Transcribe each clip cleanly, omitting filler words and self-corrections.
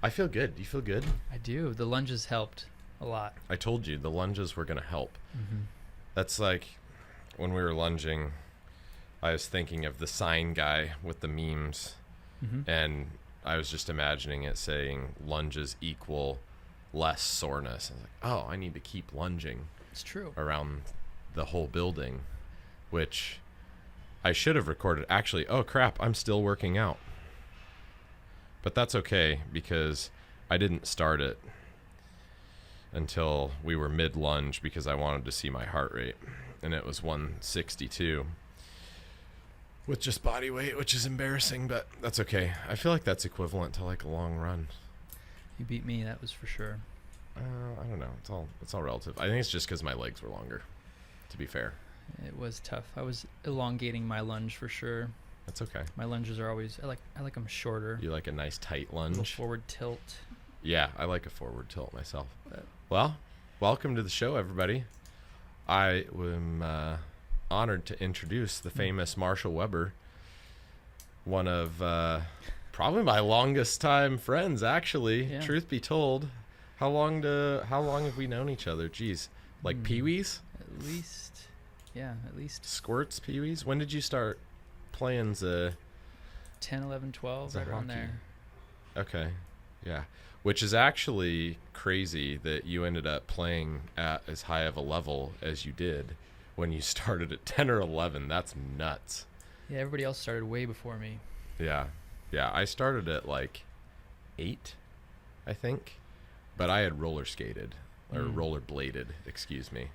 I feel good. Do you feel good? I do. The lunges helped a lot. I told you the lunges were going to help. Mm-hmm. That's like when we were lunging, I was thinking of the sign guy with the memes, and I was just imagining it saying lunges equal less soreness. I was like, oh, I need to keep lunging. It's true. Around the whole building, which I should have recorded. Actually, oh crap, I'm still working out. But that's okay because I didn't start it until we were mid-lunge because I wanted to see my heart rate. And it was 162 with just body weight, which is embarrassing, but that's okay. I feel like that's equivalent to like a long run. You beat me, that was for sure. I don't know. It's all relative. I think it's just because my legs were longer, to be fair. It was tough. I was elongating my lunge for sure. That's okay. My lunges are always, I like them shorter. You like a nice tight lunge? A little forward tilt. Yeah, I like a forward tilt myself. But well, welcome to the show, everybody. I am honored to introduce the famous Marshall Weber, one of probably my longest time friends, actually. Yeah. Truth be told. How long have we known each other? Jeez, like peewees? At least, yeah, at least. Squirts, peewees? When did you start playing 10, 11, 12, right around there. Okay, yeah. Which is actually crazy that you ended up playing at as high of a level as you did when you started at 10 or 11. That's nuts. Yeah, everybody else started way before me. Yeah. I started at like 8, I think. But I had roller skated, or roller bladed, excuse me,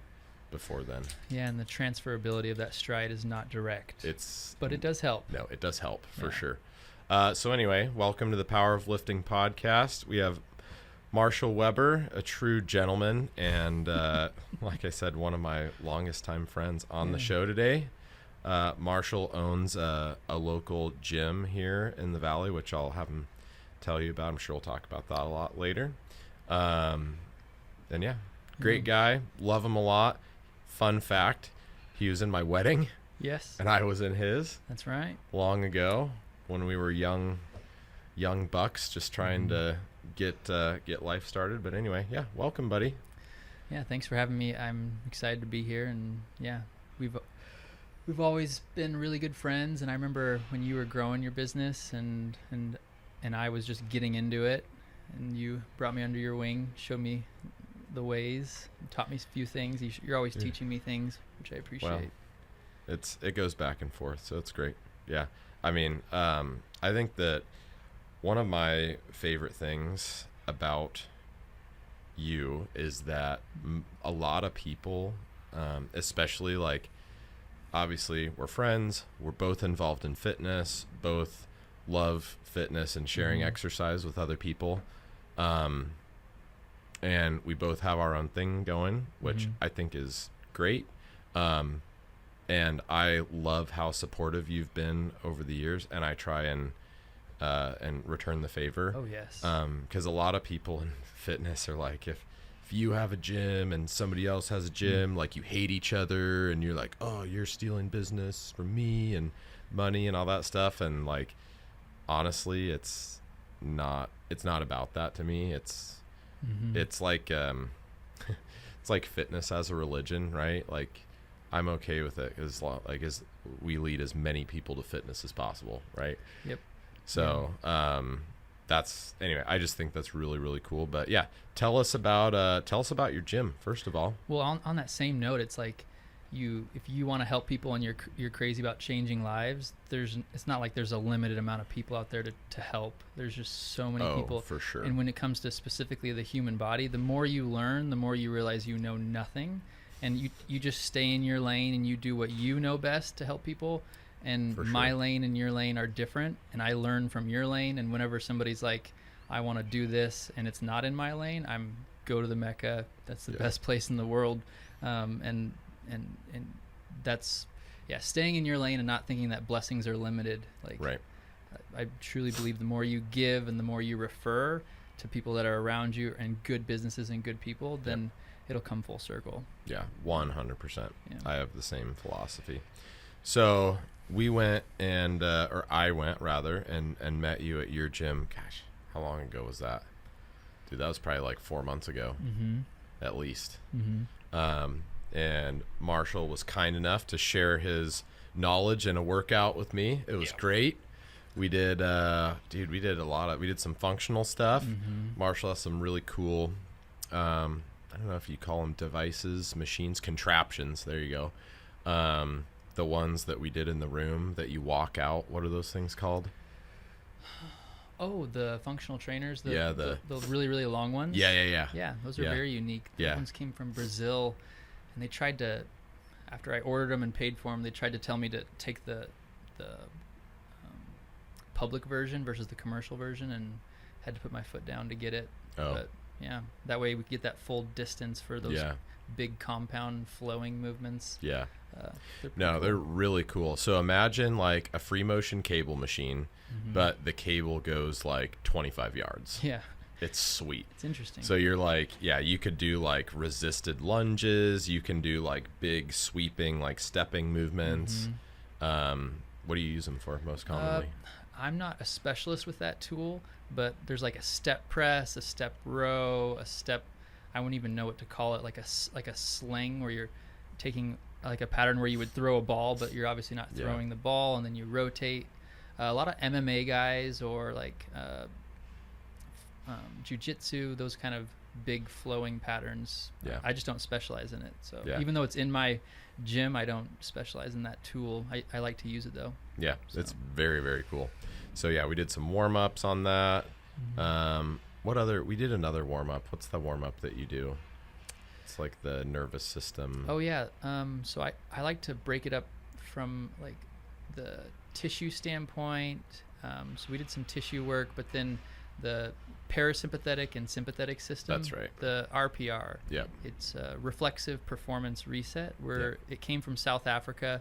before then. Yeah, and the transferability of that stride is not direct. But it does help. No, it does help, for sure. So anyway, welcome to the Power of Lifting podcast. We have Marshall Weber, a true gentleman, and like I said, one of my longest time friends on the show today. Marshall owns a local gym here in the Valley, which I'll have him tell you about. I'm sure we'll talk about that a lot later. And yeah, great guy. Love him a lot. Fun fact, he was in my wedding. Yes. And I was in his. That's right. Long ago when we were young bucks just trying to get life started. But anyway, yeah, welcome, buddy. Yeah, thanks for having me. I'm excited to be here, and yeah, we've always been really good friends, and I remember when you were growing your business and I was just getting into it. And you brought me under your wing, showed me the ways, taught me a few things. You're always teaching me things, which I appreciate. Well, it goes back and forth, so it's great. Yeah, I mean, I think that one of my favorite things about you is that a lot of people, especially like, obviously we're friends, we're both involved in fitness, both love fitness and sharing exercise with other people. And we both have our own thing going, which I think is great. And I love how supportive you've been over the years, and I try and return the favor. Oh, yes. 'Cause a lot of people in fitness are like, if you have a gym and somebody else has a gym, like you hate each other and you're like, oh, you're stealing business from me and money and all that stuff. And like, honestly, it's not about that to me. It's like it's like fitness as a religion, right? Like I'm okay with it as we lead as many people to fitness as possible, right? Yep. So that's, anyway, I just think that's really, really cool. But yeah, tell us about your gym first of all. Well, on that same note, it's like if you want to help people and you're crazy about changing lives, it's not like there's a limited amount of people out there to help. There's just so many people. For sure. And when it comes to specifically the human body, the more you learn, the more you realize you know nothing, and you just stay in your lane and you do what you know best to help people. And my lane and your lane are different, and I learn from your lane. And whenever somebody's like, I want to do this and it's not in my lane, I'm go to the Mecca. That's the best place in the world. And that's, staying in your lane and not thinking that blessings are limited. Like, right. I truly believe the more you give and the more you refer to people that are around you and good businesses and good people, then it'll come full circle. Yeah, 100%. Yeah. I have the same philosophy. So we went or I went rather, and met you at your gym. Gosh, how long ago was that? dude, that was probably like 4 months ago, at least. And Marshall was kind enough to share his knowledge in a workout with me. It was great. We did, we did some functional stuff. Marshall has some really cool, I don't know if you call them devices, machines, contraptions. There you go. The ones that we did in the room that you walk out. What are those things called? Oh, the functional trainers. The really, really long ones. Yeah. Yeah, those are very unique. Those ones came from Brazil, and they tried to, after I ordered them and paid for them, they tried to tell me to take the public version versus the commercial version, and had to put my foot down to get it. But yeah, that way we get that full distance for those big compound flowing movements. Yeah. They're they're really cool. So imagine like a free motion cable machine, but the cable goes like 25 yards. Yeah. It's sweet. It's interesting. So you're like, you could do like resisted lunges. You can do like big sweeping, like stepping movements. What do you use them for most commonly? I'm not a specialist with that tool, but there's like a step press, a step row, a step, I wouldn't even know what to call it, like a sling where you're taking like a pattern where you would throw a ball, but you're obviously not throwing the ball, and then you rotate. A lot of MMA guys or like jiu-jitsu, those kind of big flowing patterns. I just don't specialize in it. So even though it's in my gym, I don't specialize in that tool. I like to use it though. Yeah, so. It's very, very cool. So we did some warm-ups on that. We did another warm-up. What's the warm-up that you do? It's like the nervous system. Oh yeah. So I like to break it up from like the tissue standpoint. So we did some tissue work, but then the parasympathetic and sympathetic system. That's right. The RPR. Yeah. It's a reflexive performance reset, where it came from South Africa.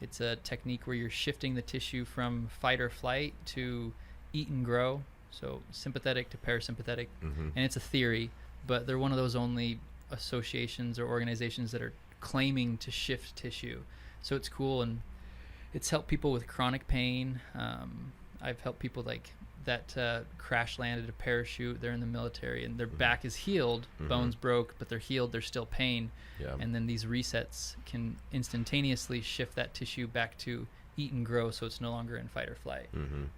It's a technique where you're shifting the tissue from fight or flight to eat and grow. So sympathetic to parasympathetic. And it's a theory, but they're one of those only associations or organizations that are claiming to shift tissue. So it's cool, and it's helped people with chronic pain. I've helped people like that crash landed a parachute. They're in the military and their back is healed, bones broke, but they're healed. There's still pain. And then these resets can instantaneously shift that tissue back to eat and grow, so it's no longer in fight or flight.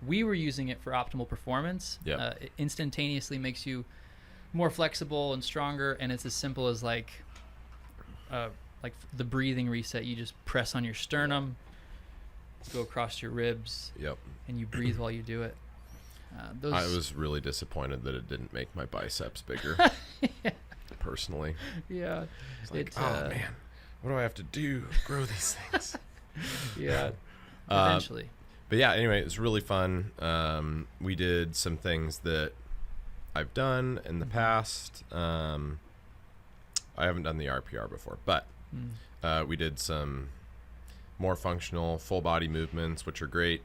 We were using it for optimal performance. It instantaneously makes you more flexible and stronger, and it's as simple as like the breathing reset. You just press on your sternum, go across your ribs, and you breathe while you do it. I was really disappointed that it didn't make my biceps bigger. Personally. Yeah. It's like, oh man, what do I have to do to grow these things? Eventually. But yeah, anyway, it was really fun. We did some things that I've done in the past. I haven't done the RPR before, but we did some more functional full body movements, which are great.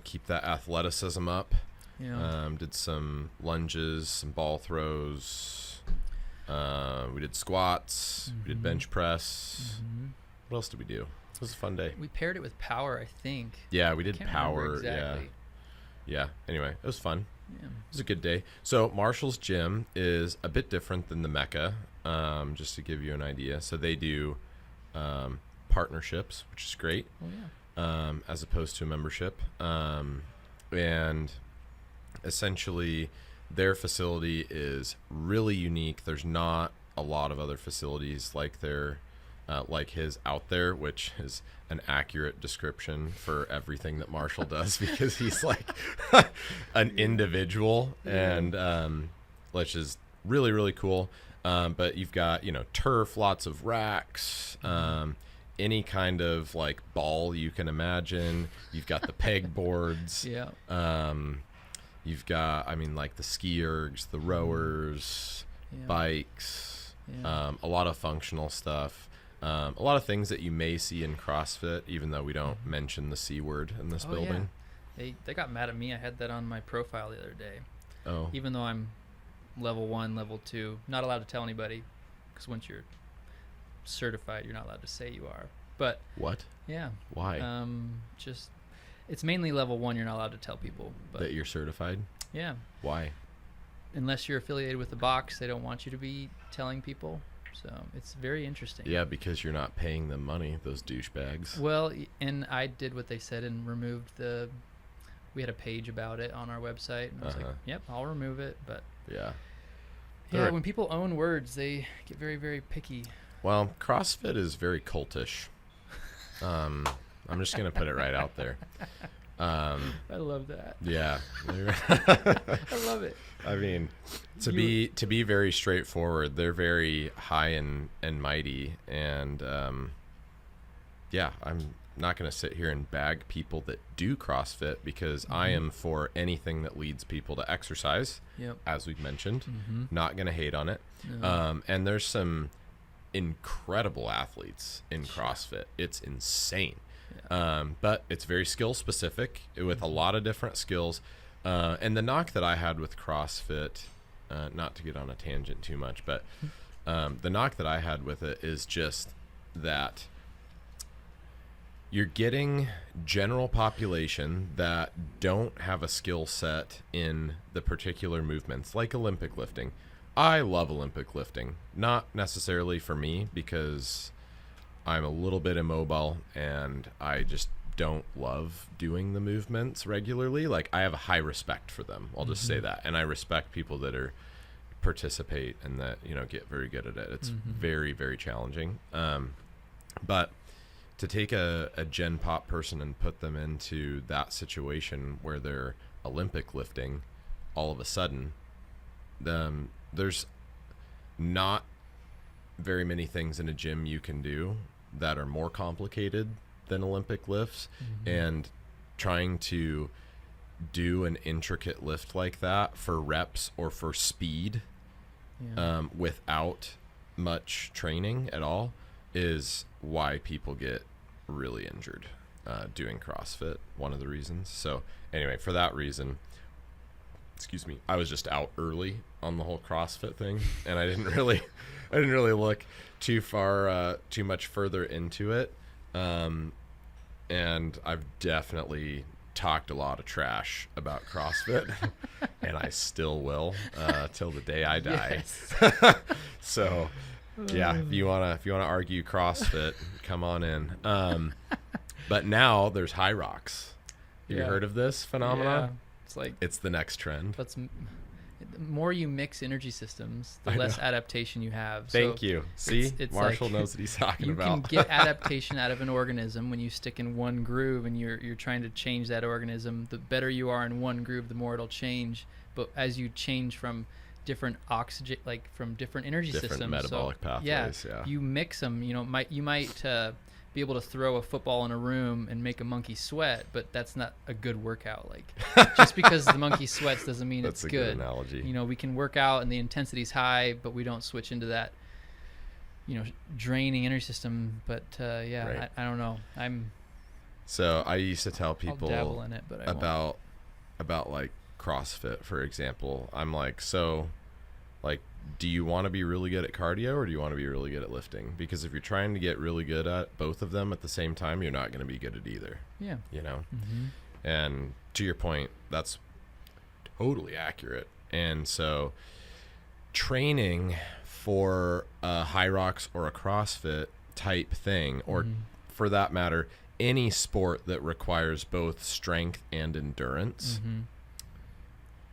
Keep that athleticism up. Did some lunges, some ball throws. We did squats. We did bench press. What else did we do? It was a fun day. We paired it with power, I think. Yeah, we did power. Exactly. Yeah. Anyway, it was fun. It was a good day. So Marshall's gym is a bit different than the Mecca, just to give you an idea. So they do partnerships, which is great, as opposed to a membership. And essentially their facility is really unique. There's not a lot of other facilities like like his out there, which is an accurate description for everything that Marshall does, because he's like an individual, and which is really, really cool. But you've got, turf, lots of racks, any kind of like ball you can imagine. You've got the peg boards. You've got, like the ski ergs, the rowers, bikes, a lot of functional stuff. A lot of things that you may see in CrossFit, even though we don't mention the C word in this building. They got mad at me. I had that on my profile the other day. Oh. Even though I'm level 1, level 2, not allowed to tell anybody, because once you're certified, you're not allowed to say you are. But what? Yeah. Why? Just it's mainly level 1. You're not allowed to tell people. But that you're certified? Yeah. Why? unless you're affiliated with the box, they don't want you to be telling people. So it's very interesting. Yeah, because you're not paying them money, those douchebags. Well, and I did what they said and removed we had a page about it on our website, and I was like, yep, I'll remove it. But yeah, when people own words, they get very, very picky. Well, CrossFit is very cultish. I'm just gonna put it right out there. I love that. Yeah, I love it. I mean, to be very straightforward, they're very high and mighty, and yeah, I'm not going to sit here and bag people that do CrossFit, because I am for anything that leads people to exercise. Yep. As we've mentioned, not going to hate on it. No. And there's some incredible athletes in CrossFit. It's insane. Yeah. But it's very skill specific with a lot of different skills. And the knock that I had with CrossFit, not to get on a tangent too much, but the knock that I had with it is just that you're getting general population that don't have a skill set in the particular movements, like Olympic lifting. I love Olympic lifting, not necessarily for me because I'm a little bit immobile and I just don't love doing the movements regularly. Like, I have a high respect for them. I'll just say that. And I respect people that participate and that, get very good at it. It's very, very challenging. But to take a Gen Pop person and put them into that situation where they're Olympic lifting, all of a sudden, there's not very many things in a gym you can do that are more complicated than Olympic lifts. And trying to do an intricate lift like that for reps or for speed without much training at all is why people get really injured doing CrossFit, one of the reasons. So anyway, for that reason, I was just out early on the whole CrossFit thing, and I didn't really look too much further into it. And I've definitely talked a lot of trash about CrossFit, and I still will till the day I die. Yes. So yeah, if you wanna argue CrossFit, come on in. But now there's High Rocks. Have you heard of this phenomenon? Yeah. It's the next trend. The more you mix energy systems, the less adaptation you have. Thank you. See, it's Marshall knows what he's talking about. You can get adaptation out of an organism when you stick in one groove and you're trying to change that organism. The better you are in one groove, the more it'll change. But as you change from different oxygen, like from different energy systems, different metabolic pathways. Yeah, you mix them. You might be able to throw a football in a room and make a monkey sweat, but that's not a good workout. Like, just because the monkey sweats doesn't mean it's good. That's a good analogy. We can work out and the intensity's high, but we don't switch into that, draining energy system. But right. I don't know. So I used to tell people I'll dabble in it, but about like CrossFit, for example. I'm like, so like, do you want to be really good at cardio or do you want to be really good at lifting? Because if you're trying to get really good at both of them at the same time, you're not going to be good at either. Yeah. And to your point, that's totally accurate. And so training for a High Rocks or a CrossFit type thing, or for that matter, any sport that requires both strength and endurance,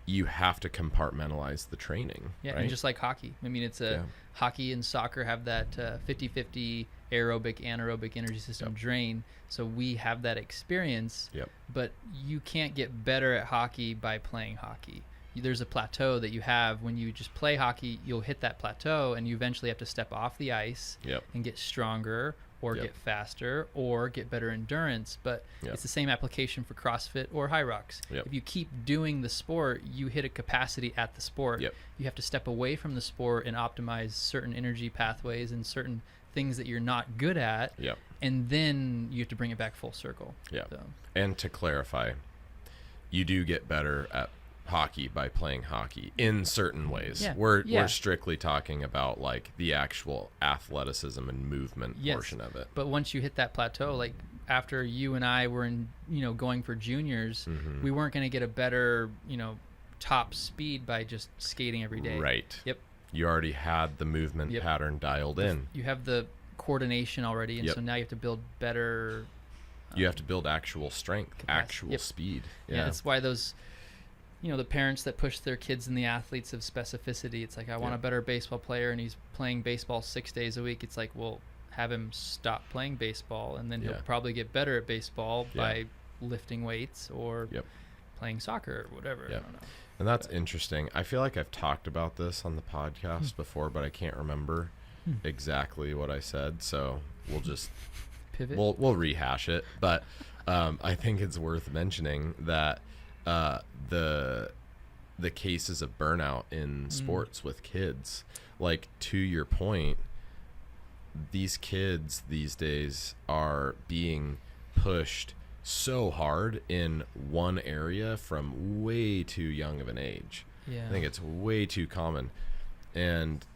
you have to compartmentalize the training. Yeah, right? And just like hockey. I mean, it's hockey and soccer have that 50-50 aerobic, anaerobic energy system drain. So we have that experience, but you can't get better at hockey by playing hockey. There's a plateau that you have when you just play hockey. You'll hit that plateau and you eventually have to step off the ice and get stronger or get faster or get better endurance. But it's the same application for CrossFit or High Rocks. If you keep doing the sport, you hit a capacity at the sport. You have to step away from the sport and optimize certain energy pathways and certain things that you're not good at. And then you have to bring it back full circle. So. And to clarify, you do get better at hockey by playing hockey in certain ways. We're strictly talking about like the actual athleticism and movement portion of it. But once you hit that plateau, like after you and I were in going for juniors, we weren't going to get a better top speed by just skating every day. Right. Yep. You already had the movement pattern dialed in. You have the coordination already, and so now you have to build better. You have to build actual strength, capacity. actual speed. Yeah, that's why those, the parents that push their kids and the athletes of specificity. It's like, I want a better baseball player, and he's playing baseball 6 days a week. It's like, well, have him stop playing baseball, and then he'll probably get better at baseball by lifting weights or playing soccer or whatever. I don't know. And that's interesting. I feel like I've talked about this on the podcast before, but I can't remember exactly what I said. So we'll just pivot. We'll rehash it. But I think it's worth mentioning that the cases of burnout in sports with kids, like, to your point, these kids these days are being pushed so hard in one area from way too young of an age. I think it's way too common, and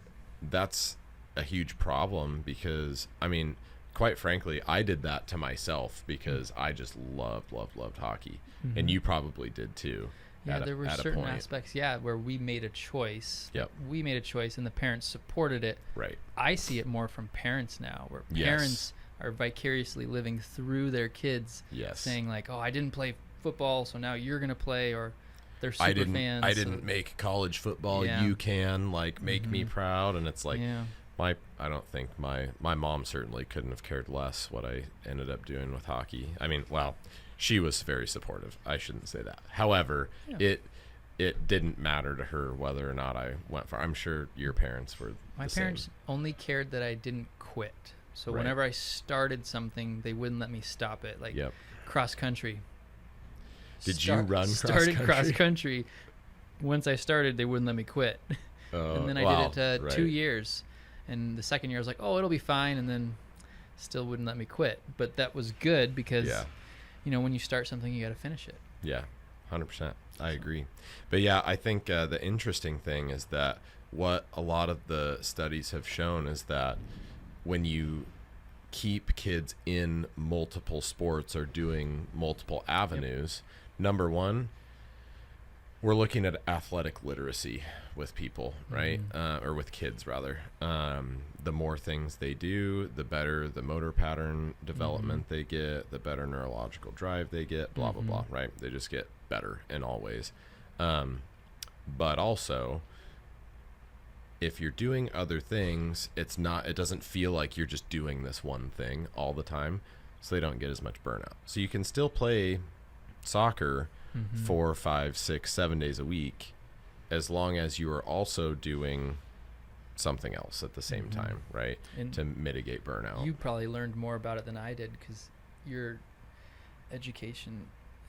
that's a huge problem because, I mean, quite frankly, I did that to myself because I just loved hockey, and you probably did too. There were certain aspects, where we made a choice. We made a choice, and the parents supported it. Right. I see it more from parents now, where parents are vicariously living through their kids, saying like, "Oh, I didn't play football, so now you're gonna play," or they're super fans. I didn't make college football. You can make me proud, and it's like I don't think my mom certainly couldn't have cared less what I ended up doing with hockey. I mean, well, she was very supportive. I shouldn't say that. However, it didn't matter to her whether or not I went for. I'm sure your parents were. My parents only cared that I didn't quit. So whenever I started something, they wouldn't let me stop it. Like cross country. Did you run started cross country? Once I started, they wouldn't let me quit. And then I did it 2 years. And the second year I was like, oh, it'll be fine. And then still wouldn't let me quit. But that was good because, when you start something, you got to finish it. Yeah, 100%. I agree. But I think the interesting thing is that what a lot of the studies have shown is that when you keep kids in multiple sports or doing multiple avenues, number one, we're looking at athletic literacy with people, right? Or with kids, rather. The more things they do, the better the motor pattern development they get, the better neurological drive they get, blah, blah, blah, right? They just get better in all ways. But also, if you're doing other things, it doesn't feel like you're just doing this one thing all the time, so they don't get as much burnout. So you can still play soccer 4, 5, 6, 7 days a week, as long as you are also doing something else at the same time, right? And to mitigate burnout. You probably learned more about it than I did because your education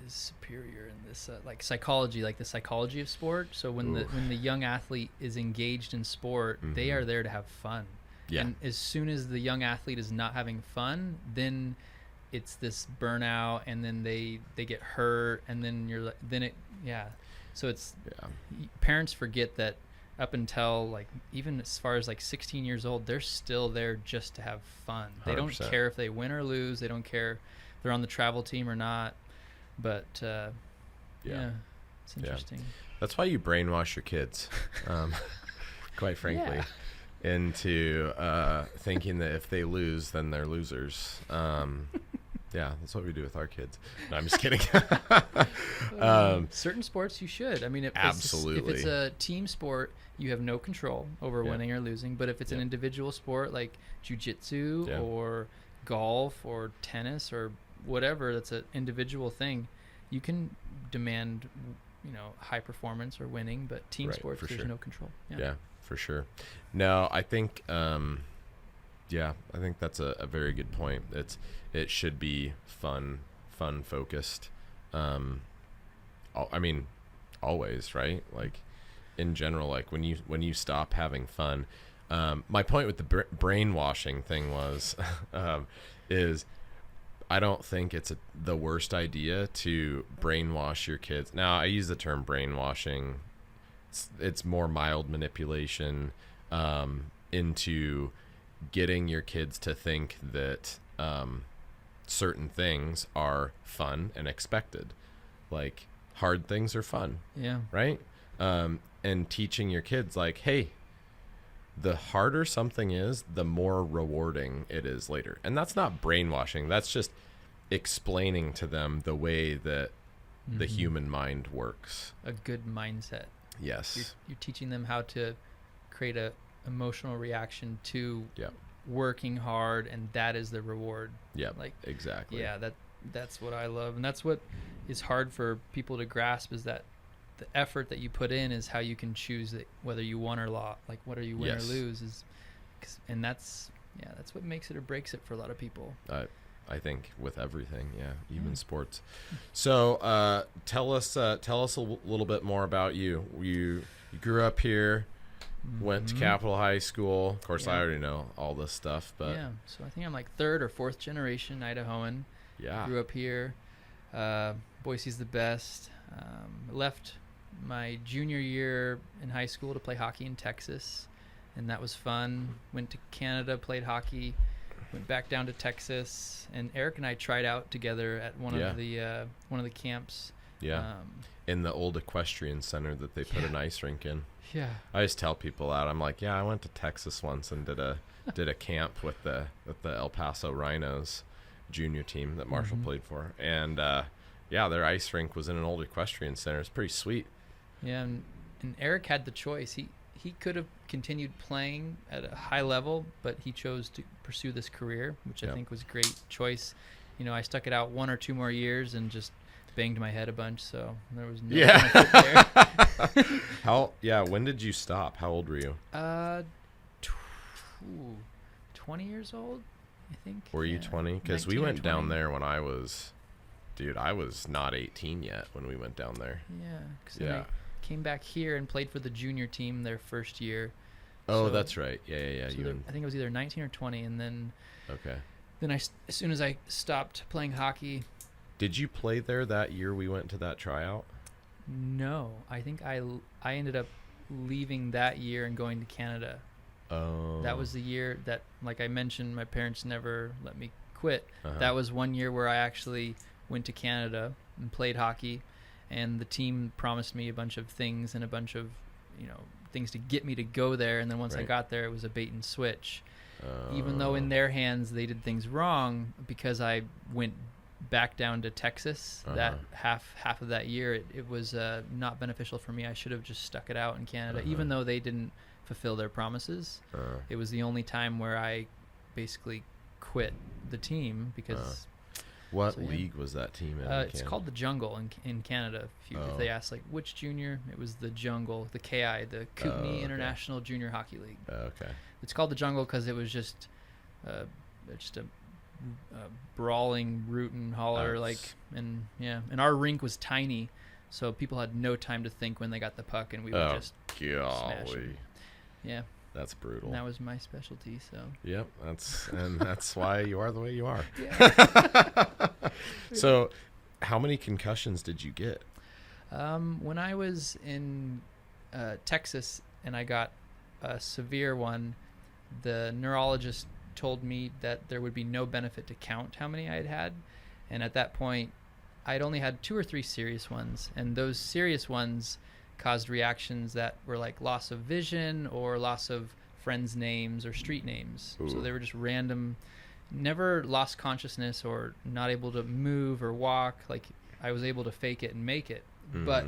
is superior in this like psychology, like the psychology of sport. So when the young athlete is engaged in sport, they are there to have fun. And as soon as the young athlete is not having fun, then it's this burnout, and then they get hurt, and then so it's parents forget that up until like even as far as like 16 years old, they're still there just to have fun. 100%. They don't care if they win or lose. They don't care if they're on the travel team or not. But it's interesting. That's why you brainwash your kids, quite frankly, into thinking that if they lose, then they're losers. That's what we do with our kids. No, I'm just kidding. Certain sports you should. I mean, absolutely. If it's a team sport, you have no control over winning or losing. But if it's an individual sport like jiu-jitsu or golf or tennis or whatever, that's an individual thing, you can demand, high performance or winning. But team sports, there's no control. Yeah, for sure. No, I think I think that's a very good point. It should be fun focused. I mean, always, right? Like in general, like when you stop having fun. My point with the brainwashing thing was, is I don't think it's the worst idea to brainwash your kids. Now, I use the term brainwashing. It's more mild manipulation into getting your kids to think that certain things are fun and expected. Like hard things are fun. Yeah. Right? And teaching your kids like, hey, the harder something is, the more rewarding it is later. And that's not brainwashing. That's just explaining to them the way that the human mind works. A good mindset. Yes. You're teaching them how to create a emotional reaction to Yep. working hard, and that is the reward. Yeah, Like, exactly. yeah, that's what I love, and that's what is hard for people to grasp, is that the effort that you put in is how you can choose it, whether you won or lost. Like, whether you win or lose and that's what makes it or breaks it for a lot of people. I think with everything, even sports. So tell us a little bit more about you. You grew up here, went to Capitol High School. Of course, I already know all this stuff, but so I think I'm like third or fourth generation Idahoan. Grew up here. Boise's the best. Left my junior year in high school to play hockey in Texas, and that was fun. Went to Canada, played hockey, went back down to Texas, and Eric and I tried out together at one of the camps. In the old equestrian center that they put an ice rink in. I just tell people that. I'm like, I went to Texas once and did a camp with the El Paso Rhinos junior team that Marshall played for, and their ice rink was in an old equestrian center. It's pretty sweet. And Eric had the choice. He could have continued playing at a high level, but he chose to pursue this career, which I think was a great choice. I stuck it out 1 or 2 more years and just banged my head a bunch, so there was no benefit there. When did you stop? How old were you? 20 years old, I think. Were you 20? Because we went down there when I was not 18 yet when we went down there. Because I came back here and played for the junior team their first year. Oh, so, that's right. Yeah. So I think it was either 19 or 20, and then as soon as I stopped playing hockey. Did you play there that year we went to that tryout? No, I think I ended up leaving that year and going to Canada. Oh. That was the year that, like I mentioned, my parents never let me quit. That was one year where I actually went to Canada and played hockey, and the team promised me a bunch of things and a bunch of things to get me to go there, and then once I got there, it was a bait and switch. Even though in their hands they did things wrong, because I went back down to Texas that half of that year, it was not beneficial for me. I should have just stuck it out in Canada, even though they didn't fulfill their promises. It was the only time where I basically quit the team because what league was that team in? It's called the Jungle in Canada. If they ask like which junior, it was the Jungle, the KI, the Kootenai International Junior Hockey League. It's called the Jungle because it was just a brawling root and holler, and our rink was tiny, so people had no time to think when they got the puck, and we would just smash them. That's brutal. And that was my specialty. So that's why you are the way you are. So how many concussions did you get? When I was in Texas and I got a severe one, the neurologist told me that there would be no benefit to count how many I had, and at that point I'd only had 2 or 3 serious ones, and those serious ones caused reactions that were like loss of vision or loss of friends' names or street names. So they were just random, never lost consciousness or not able to move or walk. Like, I was able to fake it and make it, but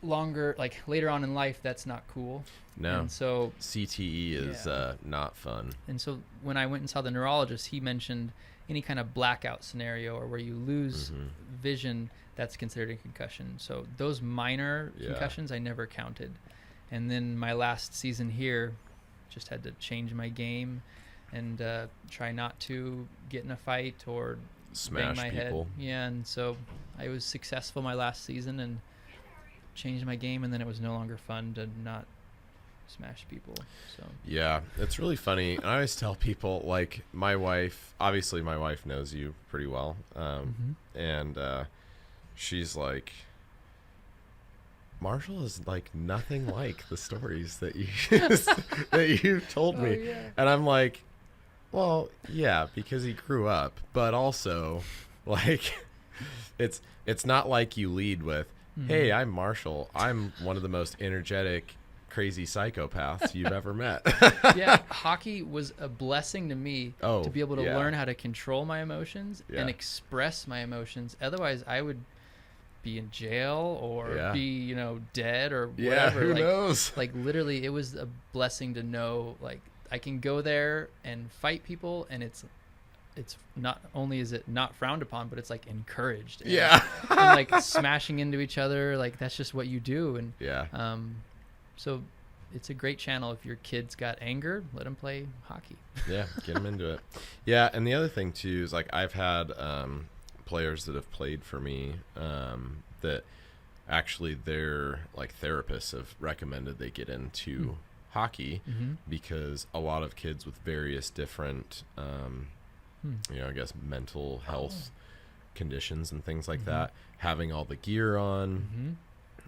later on in life, that's not cool. No. And so CTE is not fun. And so when I went and saw the neurologist, he mentioned any kind of blackout scenario or where you lose vision, that's considered a concussion. So those minor concussions I never counted. And then my last season here, just had to change my game and try not to get in a fight or smash bang my people. Head. Yeah, and so I was successful my last season and changed my game, and then it was no longer fun to not smash people. So yeah, it's really funny. And I always tell people, like, my wife knows you pretty well, and she's like, Marshall is like nothing like the stories that you told me. And I'm like, well, yeah, because he grew up, but also like it's not like you lead with, hey, I'm Marshall. I'm one of the most energetic, crazy psychopaths you've ever met. Yeah, hockey was a blessing to me to be able to yeah. learn how to control my emotions and express my emotions. Otherwise, I would be in jail or be, dead or whatever. Yeah, who knows? Like literally, it was a blessing to know, like, I can go there and fight people, and it's not only is it not frowned upon, but it's like encouraged. And, and like smashing into each other, like that's just what you do. And so it's a great channel. If your kids got anger, let them play hockey. Yeah, get them into it. Yeah, and the other thing too is like I've had players that have played for me that actually their like therapists have recommended they get into hockey because a lot of kids with various different I guess mental health conditions and things like that, having all the gear on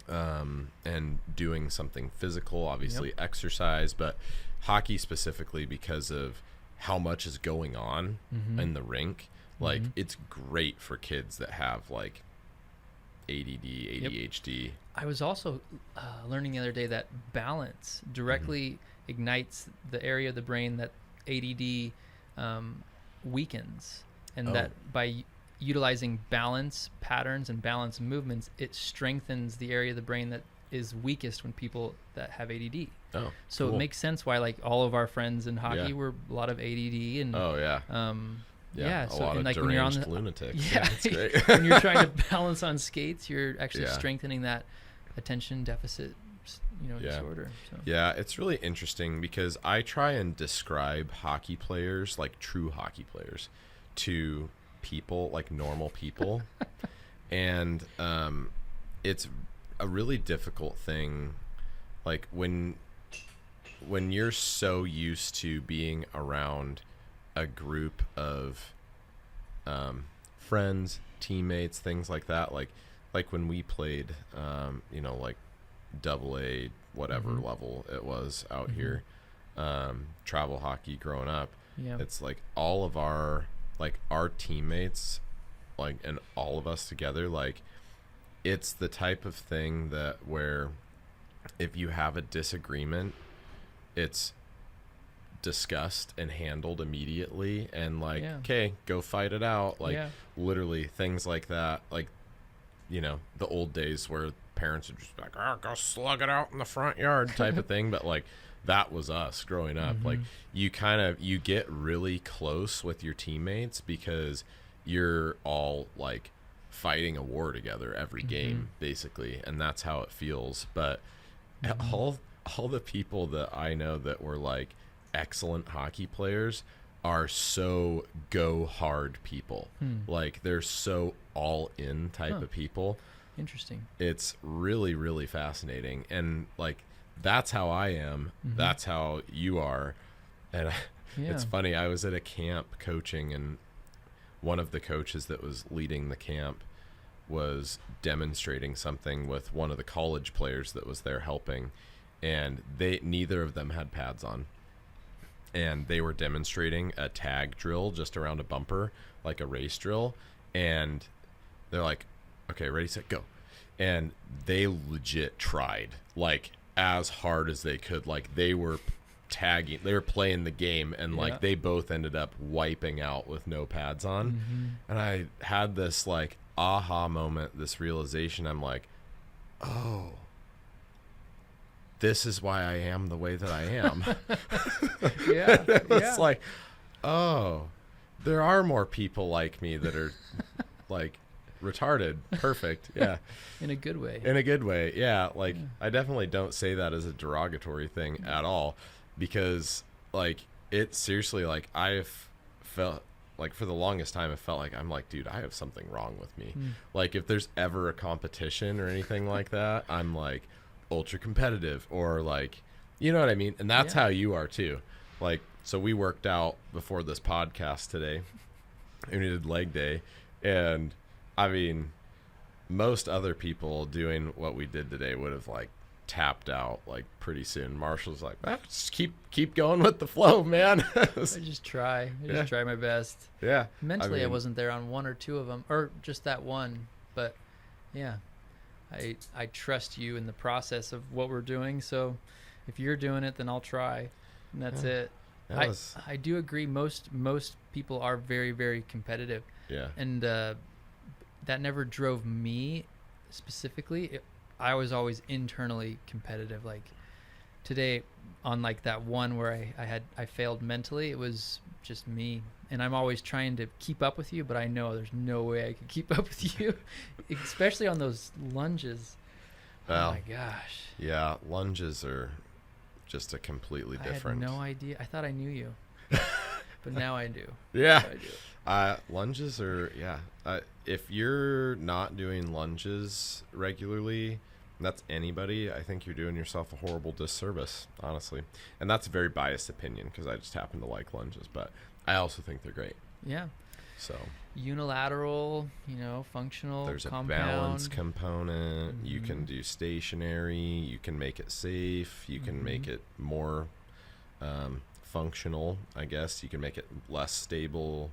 and doing something physical, obviously exercise, but hockey specifically because of how much is going on in the rink. Like it's great for kids that have like ADD, ADHD. I was also learning the other day that balance directly ignites the area of the brain that ADD weakens, and that by utilizing balance patterns and balance movements, it strengthens the area of the brain that is weakest when people that have ADD. So it makes sense why like all of our friends in hockey were a lot of ADD and a so lot and of like when you're on the lunatics. it's great. when you're trying to balance on skates, you're actually strengthening that attention deficit disorder. So. Yeah, it's really interesting because I try and describe hockey players, like true hockey players, to people, like normal people. And it's a really difficult thing. Like when you're so used to being around a group of friends, teammates, things like that, like when we played like AA whatever level it was out here, travel hockey growing up, it's like all of our teammates, like, and all of us together, like it's the type of thing that where if you have a disagreement, it's discussed and handled immediately, and like okay, go fight it out, like literally things like that, like the old days where parents would just be like, go slug it out in the front yard type of thing, but like that was us growing up. Like you get really close with your teammates because you're all like fighting a war together every game basically, and that's how it feels. But all the people that I know that were like excellent hockey players are so go hard people. Like they're so all in type of people. Interesting. It's really, really fascinating. And like that's how I am. That's how you are. And it's funny, I was at a camp coaching, and one of the coaches that was leading the camp was demonstrating something with one of the college players that was there helping, and neither of them had pads on. And they were demonstrating a tag drill just around a bumper, like a race drill. And they're like, okay, ready, set, go. And they legit tried like as hard as they could. Like they were tagging, they were playing the game, and like they both ended up wiping out with no pads on. And I had this like aha moment, this realization. I'm like, oh, this is why I am the way that I am. It's like, oh, there are more people like me that are like retarded. Perfect. Yeah. In a good way. In a good way. Yeah. Like I definitely don't say that as a derogatory thing at all, because like it seriously, like I've felt like for the longest time, I felt like I'm like, dude, I have something wrong with me. Like if there's ever a competition or anything like that, I'm like ultra competitive, or like, you know what I mean? And that's how you are too. Like, so we worked out before this podcast today, and we did leg day, and I mean, most other people doing what we did today would have like tapped out like pretty soon. Marshall's like, just keep going with the flow, man. I just try my best. Mentally, I wasn't there on one or two of them, or just that one, but I trust you in the process of what we're doing. So if you're doing it, then I'll try, and that's it. I do agree. Most people are very, very competitive. Yeah. And that never drove me specifically. I was always internally competitive. Like today, on like that one where I failed mentally, it was just me. And I'm always trying to keep up with you, but I know there's no way I could keep up with you, especially on those lunges. Well, oh my gosh. Yeah, lunges are just a completely different. I had no idea. I thought I knew you, but now I do. Yeah. I do. Lunges are, if you're not doing lunges regularly, and that's anybody, I think you're doing yourself a horrible disservice, honestly. And that's a very biased opinion because I just happen to like lunges, but I also think they're great. Yeah. So unilateral, functional. There's compound. a balance component. Mm-hmm. You can do stationary. You can make it safe. You can make it more functional, I guess. You can make it less stable,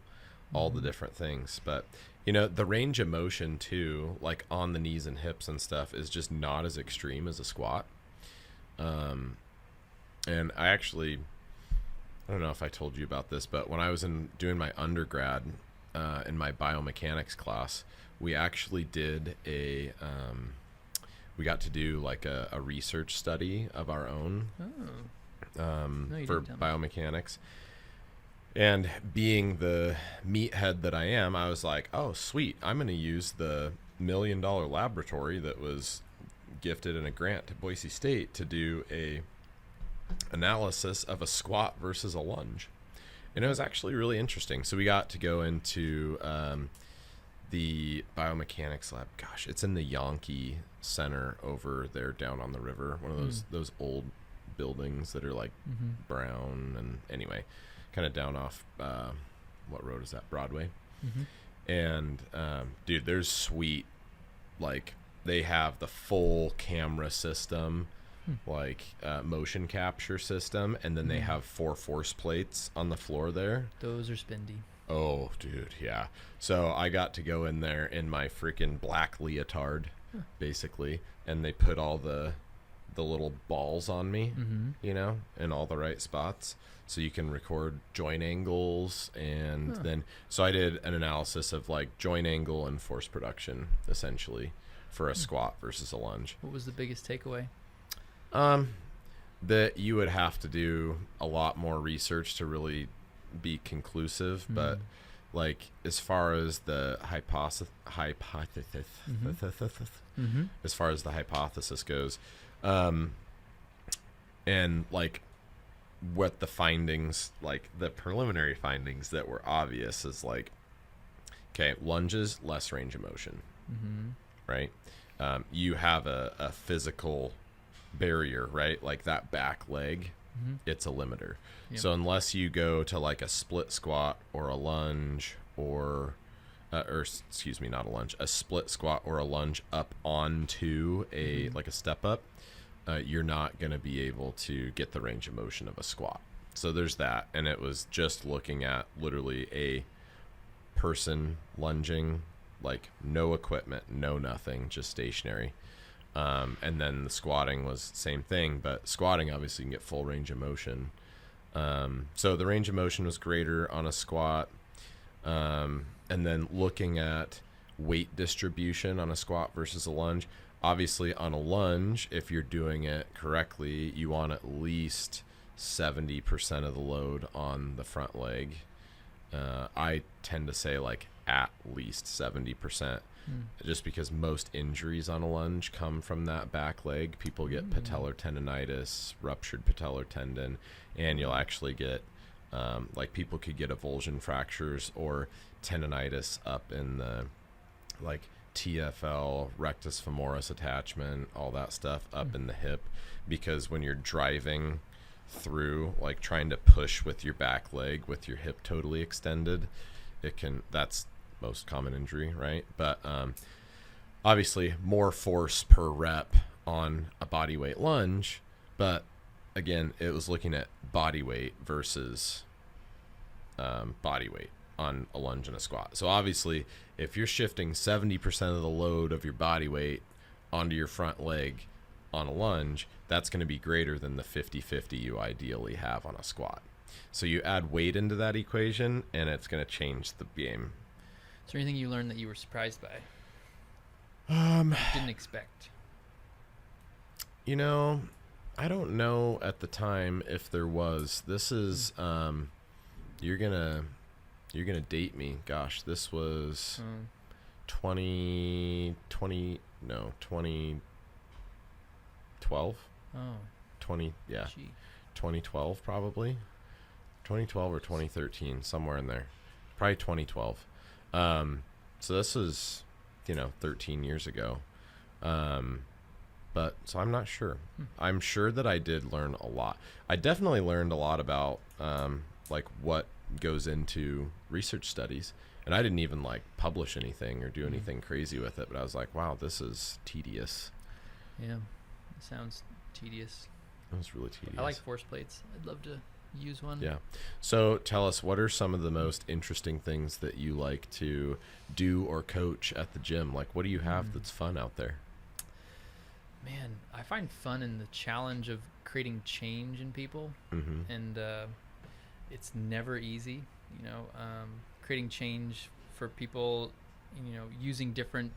all the different things. But, the range of motion, too, like on the knees and hips and stuff, is just not as extreme as a squat. And I don't know if I told you about this, but when I was doing my undergrad in my biomechanics class, we actually did we got to do like a research study of our own for biomechanics. And being the meathead that I am, I was like, oh, sweet. I'm going to use the $1 million laboratory that was gifted in a grant to Boise State to do a analysis of a squat versus a lunge. And it was actually really interesting. So we got to go into the biomechanics lab. Gosh, it's in the Yankee Center over there down on the river. One of those old buildings that are like brown, and anyway, kind of down off what road is that? Broadway. And dude, there's sweet, like they have the full camera system, like motion capture system, and then they have 4 force plates on the floor there. Those are spendy. Oh, dude, yeah. So I got to go in there in my freaking black leotard, basically, and they put all the little balls on me, in all the right spots, so you can record joint angles, and then so I did an analysis of like joint angle and force production, essentially, for a squat versus a lunge. What was the biggest takeaway? That you would have to do a lot more research to really be conclusive, but like as far as the hypothesis as far as the hypothesis goes, and like what the findings, like the preliminary findings that were obvious, is like, okay, lunges, less range of motion, right? You have a physical barrier, right? Like that back leg, it's a limiter. So unless you go to like a split squat or a lunge or excuse me, not a lunge, a split squat or a lunge up onto a like a step up, you're not going to be able to get the range of motion of a squat. So there's that. And it was just looking at literally a person lunging, like no equipment, no nothing, just stationary. And then the squatting was the same thing, but squatting obviously you can get full range of motion. So the range of motion was greater on a squat. And then looking at weight distribution on a squat versus a lunge. Obviously on a lunge, if you're doing it correctly, you want at least 70% of the load on the front leg. I tend to say like at least 70%. Just because most injuries on a lunge come from that back leg. People get patellar tendonitis, ruptured patellar tendon, and you'll actually get like people could get avulsion fractures or tendonitis up in the like TFL, rectus femoris attachment, all that stuff up in the hip, because when you're driving through, like trying to push with your back leg with your hip totally extended, that's most common injury, right? But obviously more force per rep on a body weight lunge, but again, it was looking at body weight versus body weight on a lunge and a squat. So obviously if you're shifting 70% of the load of your body weight onto your front leg on a lunge, that's going to be greater than the 50-50 you ideally have on a squat. So you add weight into that equation, and it's going to change the game. Is there anything you learned that you were surprised by? Didn't expect? You know, I don't know at the time if there was. This is you're gonna date me. Gosh, this was 2012. Oh. 2012 probably. 2012 or 2013, somewhere in there. Probably 2012. So this is, 13 years ago. But so I'm not sure. I'm sure that I did learn a lot. I definitely learned a lot about like what goes into research studies. And I didn't even like publish anything or do anything crazy with it, but I was like, wow, this is tedious. Yeah, it sounds tedious. It was really tedious. I like force plates. I'd love to use one. Yeah. So tell us, what are some of the most interesting things that you like to do or coach at the gym? Like, what do you have that's fun out there? Man, I find fun in the challenge of creating change in people. And it's never easy, creating change for people, using different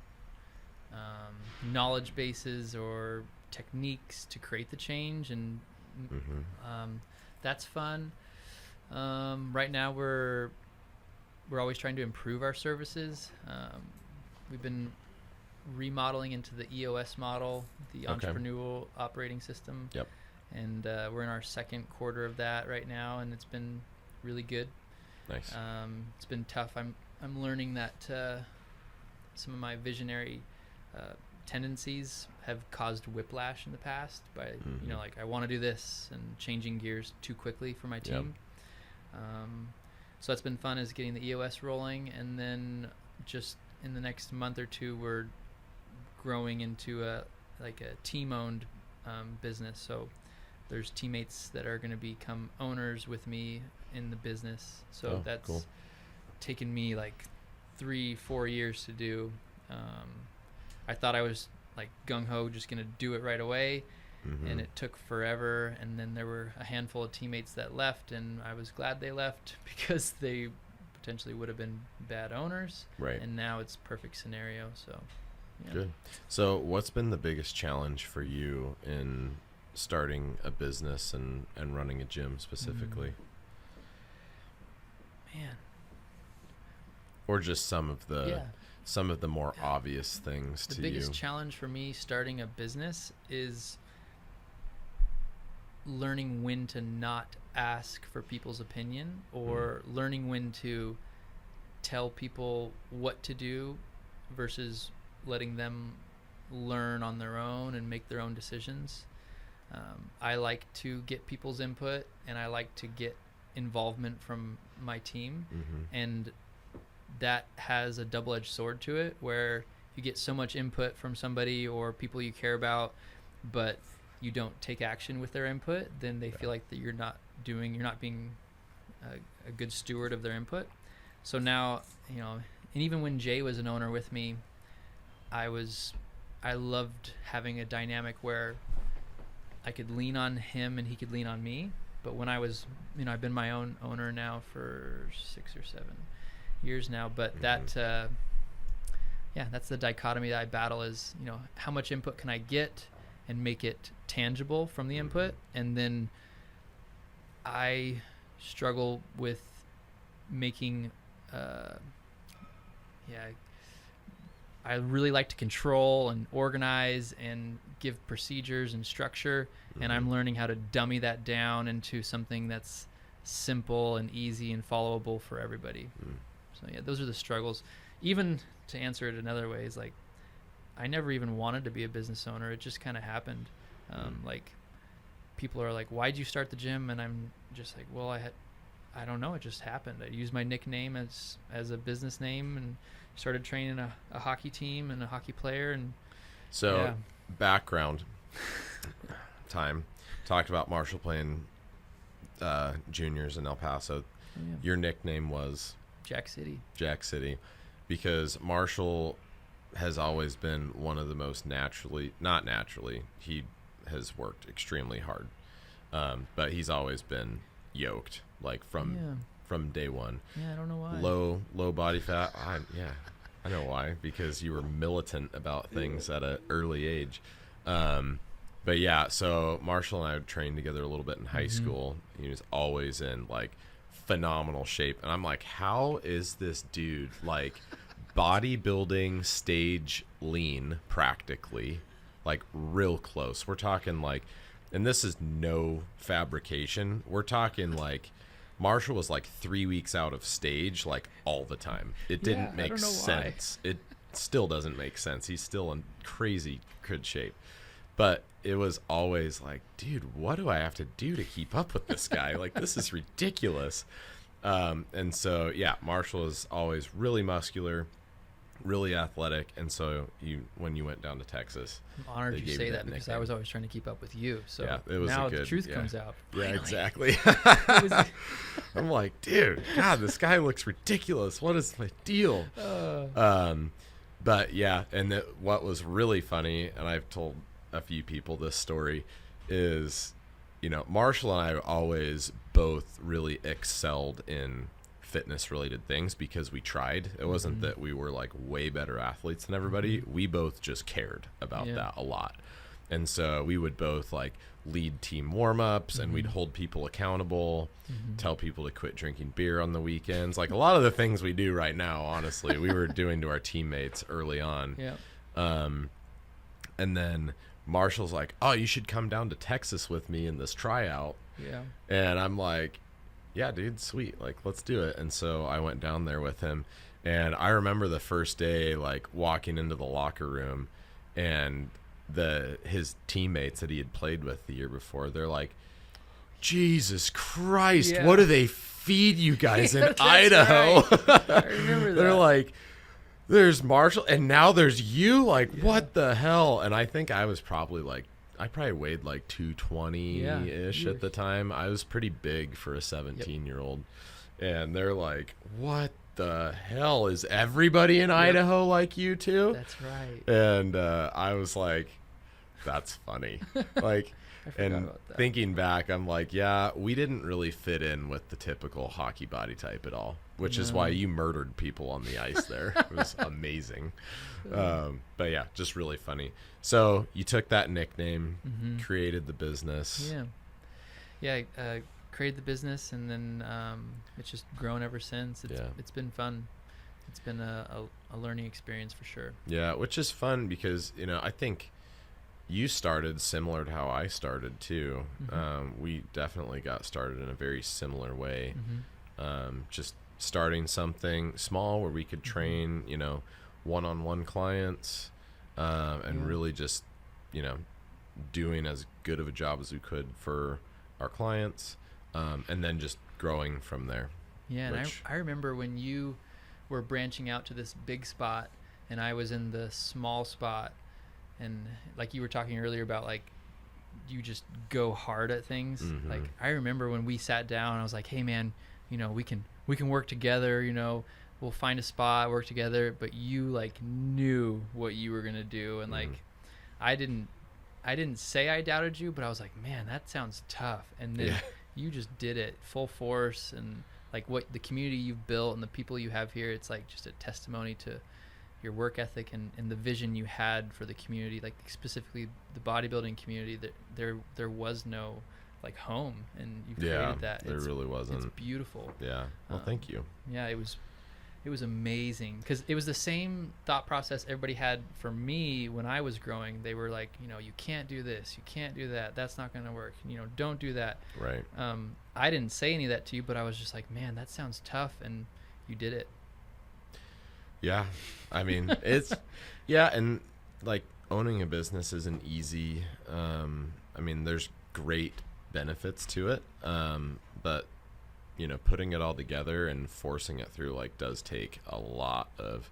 knowledge bases or techniques to create the change. And that's fun. Right now we're always trying to improve our services. We've been remodeling into the EOS model, the entrepreneurial operating system. Yep. And we're in our second quarter of that right now, and it's been really good. Nice. It's been tough. I'm learning that some of my visionary tendencies have caused whiplash in the past by like I want to do this and changing gears too quickly for my team. So that's been fun, is getting the EOS rolling, and then just in the next month or two we're growing into a team-owned business. So there's teammates that are going to become owners with me in the business. So that's cool. Taken me like 3-4 years to do. I thought I was like gung-ho just going to do it right away, and it took forever. And then there were a handful of teammates that left, and I was glad they left because they potentially would have been bad owners. Right. And now it's perfect scenario. So yeah. Good. So what's been the biggest challenge for you in starting a business and running a gym specifically? Man. Or just some of the more obvious things to you. The biggest challenge for me starting a business is learning when to not ask for people's opinion, or learning when to tell people what to do versus letting them learn on their own and make their own decisions. I like to get people's input, and I like to get involvement from my team. And that has a double-edged sword to it, where you get so much input from somebody or people you care about, but you don't take action with their input, then they feel like that you're not being a good steward of their input. So now, and even when Jay was an owner with me, I loved having a dynamic where I could lean on him and he could lean on me. But when I was, I've been my own owner now for 6 or 7 years now, but that's the dichotomy that I battle is, how much input can I get and make it tangible from the input? And then I struggle with making, I really like to control and organize and give procedures and structure, and I'm learning how to dummy that down into something that's simple and easy and followable for everybody. So those are the struggles. Even to answer it another way is like, I never even wanted to be a business owner. It just kind of happened. Like, people are like, why'd you start the gym? And I'm just like, well, I don't know. It just happened. I used my nickname as a business name and started training a hockey team and a hockey player. And so background time, talked about Marshall playing juniors in El Paso. Your nickname was Jack City, because Marshall has always been one of the most not naturally, he has worked extremely hard. But he's always been yoked, like from day one. Yeah, I don't know why. Low body fat. I know why, because you were militant about things at an early age. But yeah, so Marshall and I would train together a little bit in high school. He was always in like phenomenal shape. And I'm like, how is this dude like bodybuilding stage lean practically, like real close? We're talking like, and this is no fabrication. We're talking like Marshall was like 3 weeks out of stage, like all the time. It didn't make sense. It still doesn't make sense. He's still in crazy good shape. But it was always like, dude, what do I have to do to keep up with this guy? Like, this is ridiculous. And so, yeah, Marshall is always really muscular, really athletic. And so when you went down to Texas, I'm honored you say that because I was always trying to keep up with you. So yeah, it was now the truth comes out. Yeah, exactly. I'm like, dude, God, this guy looks ridiculous. What is my deal? But yeah, and what was really funny, and I've told a few people this story, is, Marshall and I always both really excelled in fitness related things because we tried. It wasn't that we were like way better athletes than everybody. We both just cared about that a lot. And so we would both like lead team warm-ups and we'd hold people accountable, tell people to quit drinking beer on the weekends. Like a lot of the things we do right now, honestly, we were doing to our teammates early on. And then Marshall's like, oh, you should come down to Texas with me in this tryout. Yeah. And I'm like, yeah, dude, sweet. Like, let's do it. And so I went down there with him. And I remember the first day, like, walking into the locker room and his teammates that he had played with the year before, they're like, Jesus Christ, what do they feed you guys in Idaho? Right. I remember that. They're like, there's Marshall, and now there's you? Like, what the hell? And I think I was probably like, I probably weighed like 220-ish at the time. I was pretty big for a 17-year-old. And they're like, what the hell? Is everybody in Idaho like you too? That's right. And I was like, that's funny. Like, and thinking back, I'm like, yeah, we didn't really fit in with the typical hockey body type at all, which is why you murdered people on the ice there. It was amazing. But yeah, just really funny. So you took that nickname, created the business. Created the business, and then it's just grown ever since. It's been fun. It's been a learning experience for sure. Yeah, which is fun because, I think you started similar to how I started too. We definitely got started in a very similar way. Just starting something small where we could train, one-on-one clients, and really just, doing as good of a job as we could for our clients, and then just growing from there. Yeah, and I remember when you were branching out to this big spot and I was in the small spot, and like you were talking earlier about like you just go hard at things. Like I remember when we sat down, I was like, hey man, we can work together, we'll find a spot, work together. But you like knew what you were gonna do, and like I didn't say I doubted you, but I was like, man, that sounds tough. And then you just did it full force, and like what the community you've built and the people you have here, it's like just a testimony to your work ethic and the vision you had for the community, like specifically the bodybuilding community. That there was no like home, and you created that. There really wasn't. It's beautiful. Yeah. Well, thank you. Yeah, it was amazing because it was the same thought process everybody had for me when I was growing. They were like, you can't do this, you can't do that, that's not going to work, don't do that. Right. I didn't say any of that to you, but I was just like, man, that sounds tough, and you did it. Yeah. I mean, it's, and like owning a business isn't easy. I mean, there's great benefits to it. But putting it all together and forcing it through like does take a lot of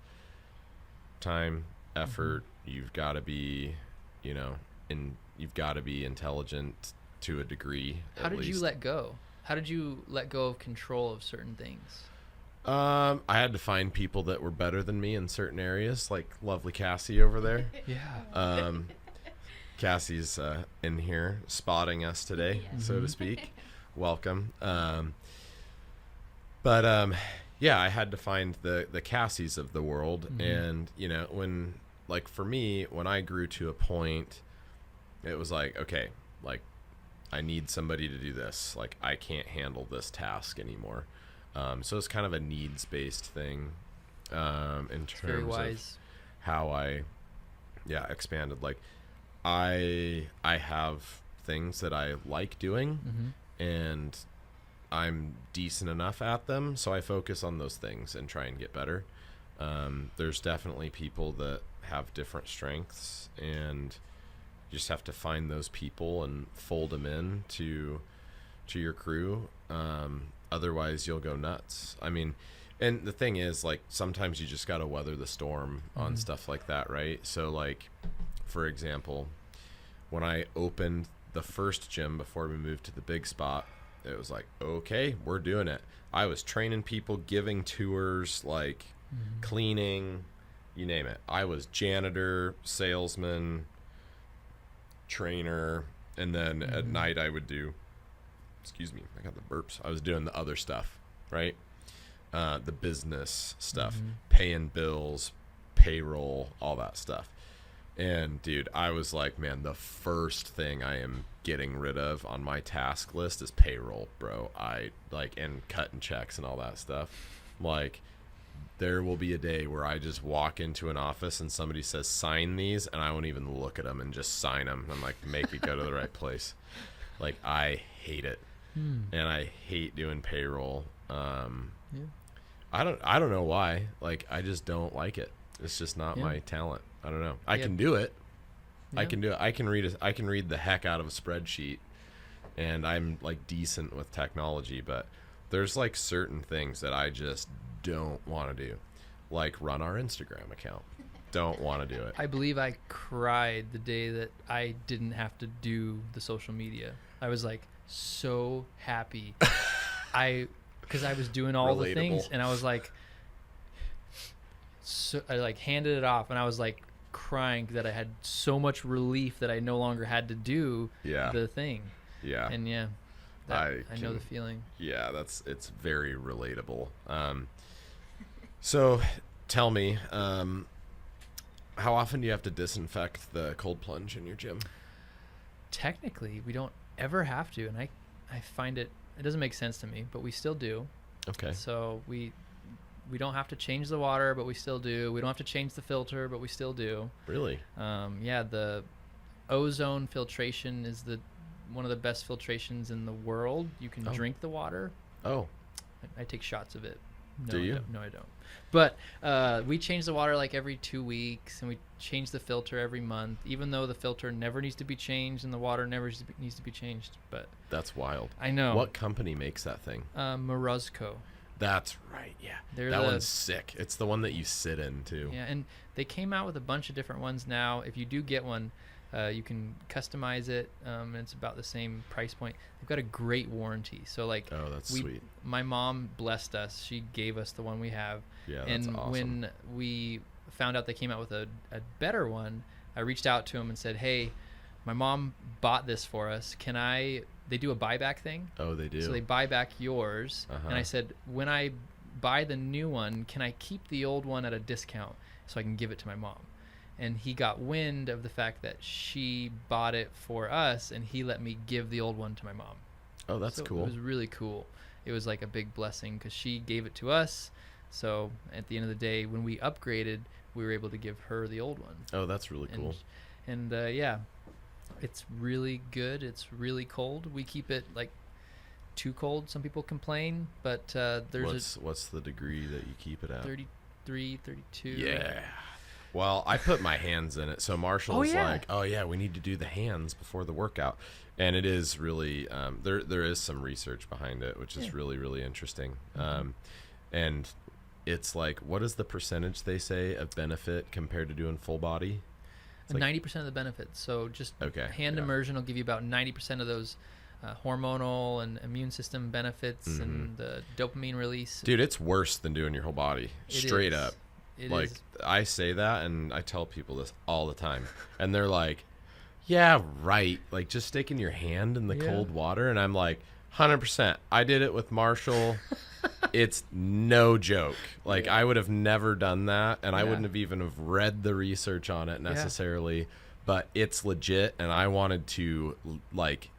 time, effort. You've got to be, you've got to be intelligent to a degree. How did you let go? How did you let go of control of certain things? I had to find people that were better than me in certain areas, like lovely Cassie over there. Yeah. Cassie's in here spotting us today, so to speak. Welcome. Yeah, I had to find the Cassies of the world. And, you know, when, like, for me, when I grew to a point, it was like, okay, like, I need somebody to do this. Like, I can't handle this task anymore. So it's kind of a needs-based thing in terms of how I expanded. Like, I have things that I like doing, and I'm decent enough at them, so I focus on those things and try and get better. There's definitely people that have different strengths, and you just have to find those people and fold them in to your crew. Otherwise, you'll go nuts. I mean, and the thing is, like, sometimes you just got to weather the storm on stuff like that, right? So, like, for example, when I opened the first gym before we moved to the big spot, it was like, okay, we're doing it. I was training people, giving tours, like cleaning, you name it. I was janitor, salesman, trainer, and then at night I would do, excuse me, I got the burps. I was doing the other stuff, right? The business stuff, paying bills, payroll, all that stuff. And dude, I was like, man, the first thing I am getting rid of on my task list is payroll, bro. I like, and cutting checks and all that stuff. Like, there will be a day where I just walk into an office and somebody says, sign these, and I won't even look at them and just sign them. I'm like, make it go to the right place. Like, I hate it. And I hate doing payroll. I don't know why. Like, I just don't like it. It's just not my talent. I don't know. I can do it. I can do it. I can read the heck out of a spreadsheet, and I'm like decent with technology, but there's like certain things that I just don't want to do. Like run our Instagram account. Don't want to do it. I believe I cried the day that I didn't have to do the social media. I was like so happy. Because I was doing all the things, and I was like, so I like handed it off, and I was like crying that I had so much relief that I no longer had to do the thing. Yeah. And I know the feeling. Yeah, it's very relatable. So tell me, how often do you have to disinfect the cold plunge in your gym? Technically, we don't ever have to, and I find it doesn't make sense to me, but we still do. Okay. So we don't have to change the water, but we still do. We don't have to change the filter, but we still do. Really? The ozone filtration is one of the best filtrations in the world. You can drink the water. Oh. I take shots of it. No, do you? No, I don't. But we change the water like every 2 weeks, and we change the filter every month, even though the filter never needs to be changed and the water never needs to be changed. But that's wild. I know. What company makes that thing? Morozco. That's right, yeah. That one's sick. It's the one that you sit in, too. Yeah, and they came out with a bunch of different ones now. If you do get one, you can customize it, and it's about the same price point. They've got a great warranty. So, like, oh, that's sweet. My mom blessed us. She gave us the one we have. Yeah, that's awesome. When we found out they came out with a better one, I reached out to them and said, hey, my mom bought this for us. They do a buyback thing. Oh, they do. So they buy back yours. And I said, when I buy the new one, can I keep the old one at a discount so I can give it to my mom? And he got wind of the fact that she bought it for us, and he let me give the old one to my mom. Oh, that's cool. It was really cool. It was like a big blessing because she gave it to us. So at the end of the day, when we upgraded, we were able to give her the old one. Oh, that's really cool. And yeah. It's really good. It's really cold. We keep it like too cold. Some people complain, but there's what's the degree that you keep it at? 33, 32. Yeah. Well, I put my hands in it. So Marshall's like, oh yeah, we need to do the hands before the workout. And it is really, there is some research behind it, which is really, really interesting. And it's like, what is the percentage they say of benefit compared to doing full body? It's 90% of the benefits. So just hand immersion will give you about 90% of those hormonal and immune system benefits and the dopamine release. Dude, it's worse than doing your whole body. Straight up. It like is. I say that and I tell people this all the time and they're like, yeah, right, like just sticking your hand in the cold water. And I'm like, 100%. I did it with Marshall. It's no joke. Like I would have never done that, and I wouldn't have even have read the research on it necessarily, but it's legit. And I wanted to like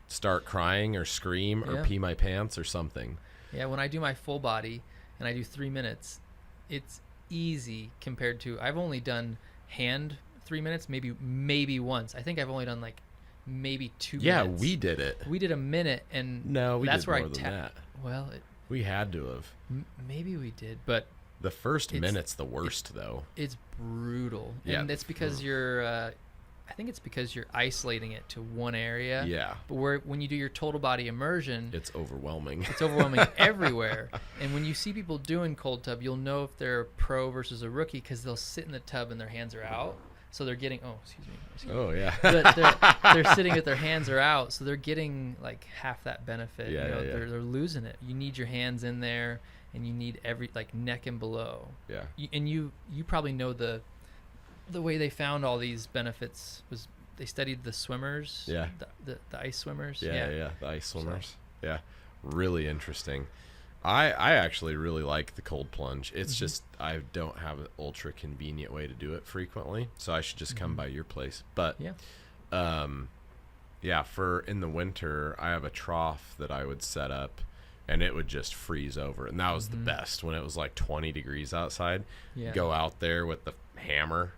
start crying or scream or pee my pants or something. Yeah, when I do my full body and I do 3 minutes, it's easy compared to I've only done hand 3 minutes, maybe once. I think I've only done like maybe 2 minutes. Yeah, we did it. We did a minute, and no, we that's did where more than that. Well, we had to have. Maybe we did, but the first minute's the worst though. It's brutal. Yeah, and it's because you're I think it's because you're isolating it to one area. Yeah. But when you do your total body immersion, it's overwhelming. It's overwhelming everywhere. And when you see people doing cold tub, you'll know if they're a pro versus a rookie because they'll sit in the tub and their hands are out. So they're getting excuse me. Oh yeah. they're sitting with their hands are out, so they're getting like half that benefit. Yeah, They're losing it. You need your hands in there, and you need every like neck and below. Yeah. You probably know the way they found all these benefits was they studied the swimmers. Yeah. The ice swimmers. Yeah. The ice swimmers. So. Yeah. Really interesting. I actually really like the cold plunge. It's just I don't have an ultra convenient way to do it frequently, so I should just come by your place. But for in the winter, I have a trough that I would set up, and it would just freeze over, and that was the best when it was like 20 degrees outside. Yeah. Go out there with the hammer.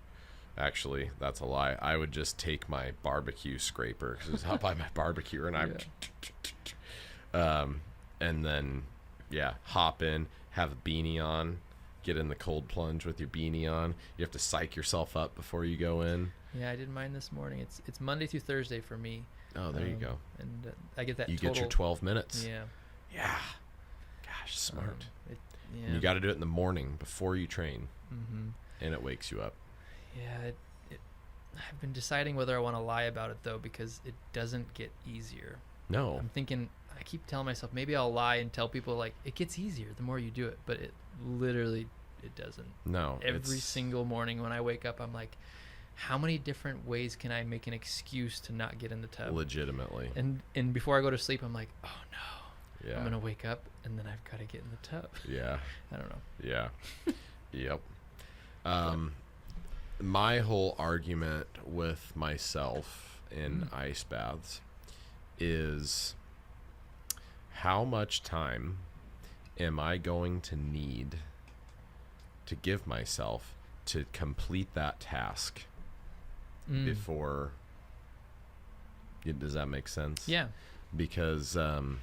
Actually, that's a lie. I would just take my barbecue scraper because it's out by my barbecue, and and then. Yeah, hop in, have a beanie on, get in the cold plunge with your beanie on. You have to psych yourself up before you go in. Yeah, I did mine this morning. It's Monday through Thursday for me. Oh, there you go. And I get that. You get your 12 minutes. Yeah. Yeah. Gosh, smart. You got to do it in the morning before you train, and it wakes you up. Yeah, I've been deciding whether I want to lie about it though because it doesn't get easier. No. I'm thinking. I keep telling myself maybe I'll lie and tell people like it gets easier the more you do it, but it doesn't. No. Every single morning when I wake up, I'm like, how many different ways can I make an excuse to not get in the tub? Legitimately. And before I go to sleep, I'm like, oh no, I'm gonna wake up and then I've got to get in the tub. Yeah. I don't know. Yeah. Yep. My whole argument with myself in ice baths is. How much time am I going to need to give myself to complete that task before? Does that make sense? Yeah. Because you're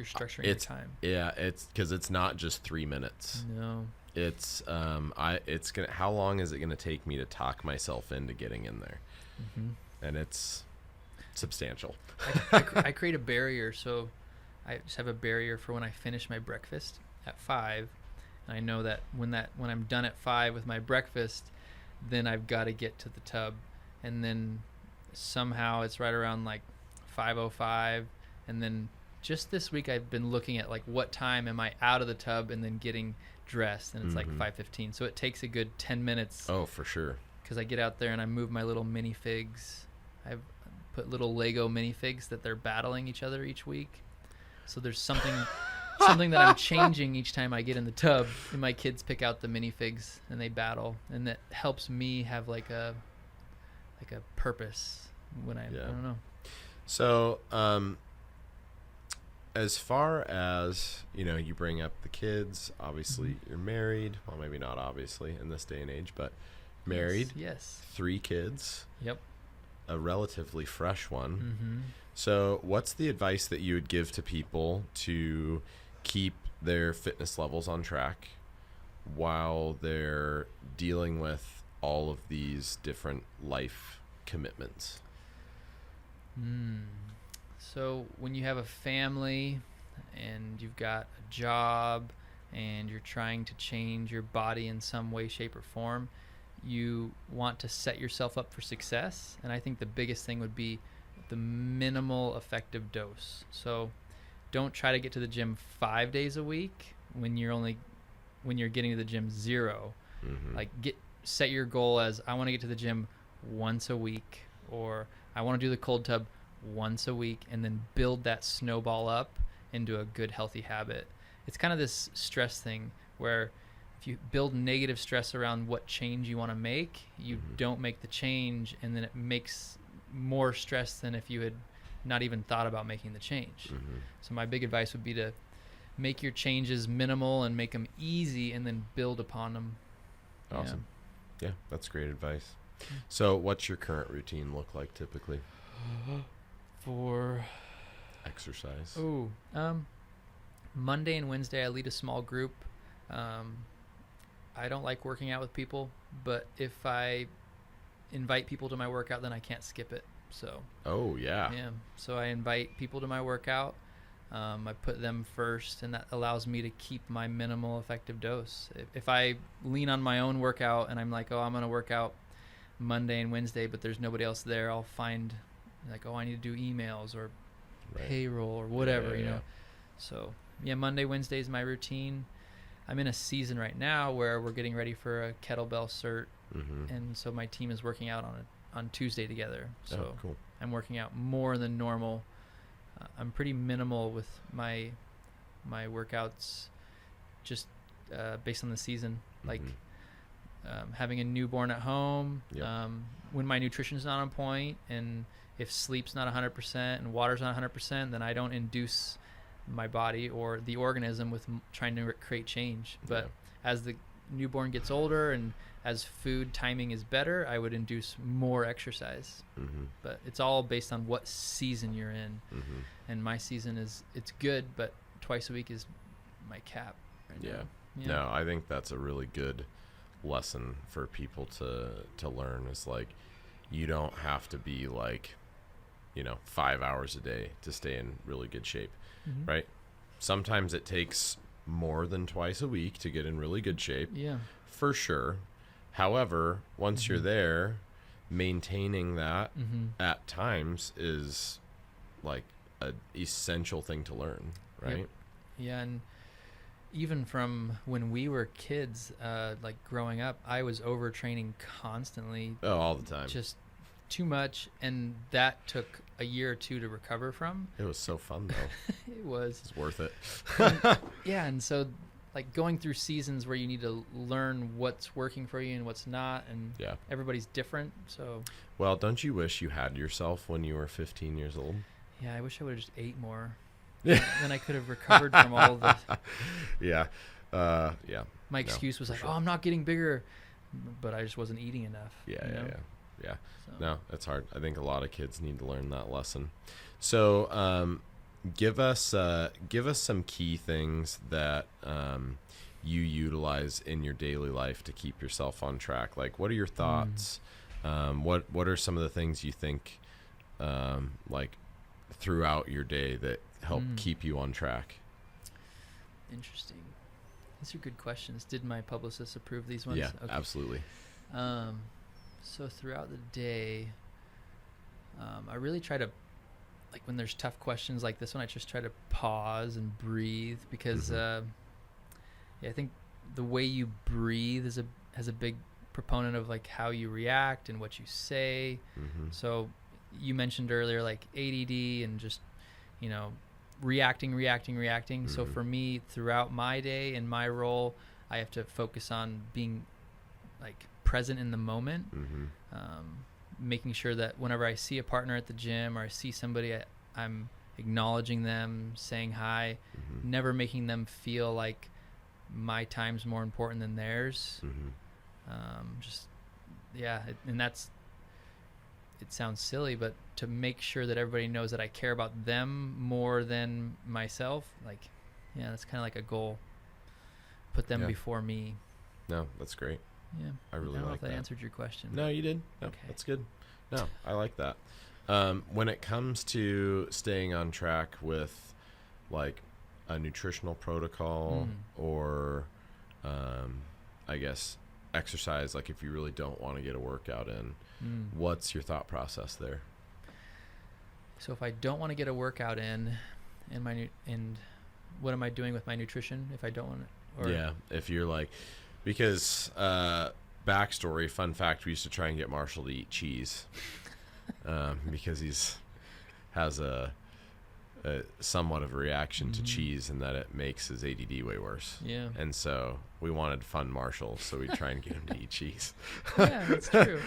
structuring your time. Yeah, it's because it's not just 3 minutes. No. It's it's gonna. How long is it gonna take me to talk myself into getting in there? And it's substantial. I create a barrier, so I just have a barrier for when I finish my breakfast at 5, and I know that when I'm done at 5 with my breakfast, then I've got to get to the tub, and then somehow it's right around like 5:05, and then just this week I've been looking at like what time am I out of the tub and then getting dressed, and it's like 5:15, so it takes a good 10 minutes. Oh, for sure. Because I get out there and I move my little minifigs. I've put little Lego minifigs that they're battling each other each week. So there's something that I'm changing each time I get in the tub, and my kids pick out the minifigs and they battle, and that helps me have like a purpose when I don't know. So as far as you bring up the kids, obviously you're married, well maybe not obviously in this day and age, but married. Yes. 3 kids. Yep. A relatively fresh one. So what's the advice that you would give to people to keep their fitness levels on track while they're dealing with all of these different life commitments? So when you have a family and you've got a job and you're trying to change your body in some way, shape, or form, you want to set yourself up for success. And I think the biggest thing would be the minimal effective dose. So don't try to get to the gym 5 days a week when you're getting to the gym 0. Like set your goal as, I want to get to the gym once a week, or I want to do the cold tub once a week, and then build that snowball up into a good healthy habit. It's kind of this stress thing where if you build negative stress around what change you want to make, you don't make the change, and then it makes more stress than if you had not even thought about making the change. So my big advice would be to make your changes minimal and make them easy, and then build upon them. Awesome. Yeah, that's great advice. So what's your current routine look like typically for exercise? Monday and Wednesday I lead a small group. I don't like working out with people, but if I invite people to my workout, then I can't skip it. So so I invite people to my workout. I put them first, and that allows me to keep my minimal effective dose. If I lean on my own workout and I'm like, I'm going to work out Monday and Wednesday, but there's nobody else there, I'll find like, I need to do emails or payroll or whatever, you know. So Monday, Wednesday is my routine. I'm in a season right now where we're getting ready for a kettlebell cert, and so my team is working out on Tuesday together. So cool. I'm working out more than normal. I'm pretty minimal with my workouts, just based on the season. Like having a newborn at home, when my nutrition's not on point, and if sleep's not 100% and water's not 100%, then I don't induce my body or the organism with trying to create change. But as the newborn gets older and as food timing is better, I would induce more exercise. But it's all based on what season you're in. And my season it's good, but twice a week is my cap right now. No, I think that's a really good lesson for people to learn. Is like, you don't have to be like, 5 hours a day to stay in really good shape, right? Sometimes it takes more than twice a week to get in really good shape, for sure. However, once you're there, maintaining that at times is like an essential thing to learn, right? And even from when we were kids, like growing up, I was overtraining constantly. All the time. Just too much, and that took a year or two to recover from. It was so fun though. It was. It's worth it. And so like going through seasons where you need to learn what's working for you and what's not, and everybody's different. So well, don't you wish you had yourself when you were 15 years old? Yeah, I wish I would have just ate more. Then I could have recovered from all of this. My excuse was like, sure. I'm not getting bigger, but I just wasn't eating enough. Yeah. So. No, that's hard. I think a lot of kids need to learn that lesson. So give us some key things that you utilize in your daily life to keep yourself on track. Like, what are your thoughts? What are some of the things you think like throughout your day that help keep you on track? Interesting. These are good questions. Did my publicist approve these ones? Yeah, okay. Absolutely. So throughout the day, I really try to, like when there's tough questions like this one, I just try to pause and breathe, because I think the way you breathe has a big proponent of like how you react and what you say. So you mentioned earlier like ADD and just, reacting. So for me, throughout my day and my role, I have to focus on being like present in the moment, making sure that whenever I see a partner at the gym or I see somebody, I'm acknowledging them, saying hi, never making them feel like my time's more important than theirs. And that's, it sounds silly, but to make sure that everybody knows that I care about them more than myself, that's kind of like a goal. Put them before me. No, that's great. Yeah. I really like that. I don't know if that answered your question. No, you did. No, okay. That's good. No, I like that. When it comes to staying on track with like a nutritional protocol or I guess exercise, like if you really don't want to get a workout in, what's your thought process there? So if I don't want to get a workout in, and what am I doing with my nutrition if I don't want to? Yeah, if you're like, because backstory, fun fact, we used to try and get Marshall to eat cheese because has a somewhat of a reaction to cheese, and that it makes his ADD way worse. Yeah. And so we wanted to fund Marshall, so we try and get him to eat cheese. Yeah, that's true.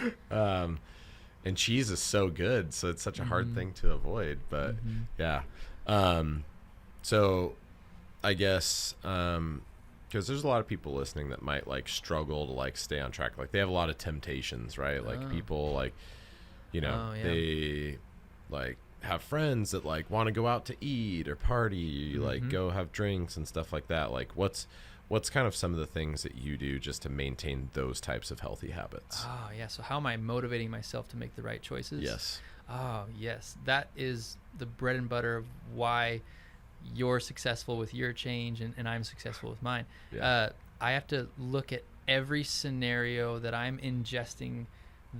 And cheese is so good, so it's such a hard thing to avoid. But yeah. So I guess because there's a lot of people listening that might like struggle to like stay on track. Like they have a lot of temptations, right? Like people like, they like have friends that like want to go out to eat or party, like go have drinks and stuff like that. Like what's kind of some of the things that you do just to maintain those types of healthy habits? Oh yeah. So how am I motivating myself to make the right choices? Yes. Oh yes. That is the bread and butter of why you're successful with your change and I'm successful with mine. Yeah. I have to look at every scenario that I'm ingesting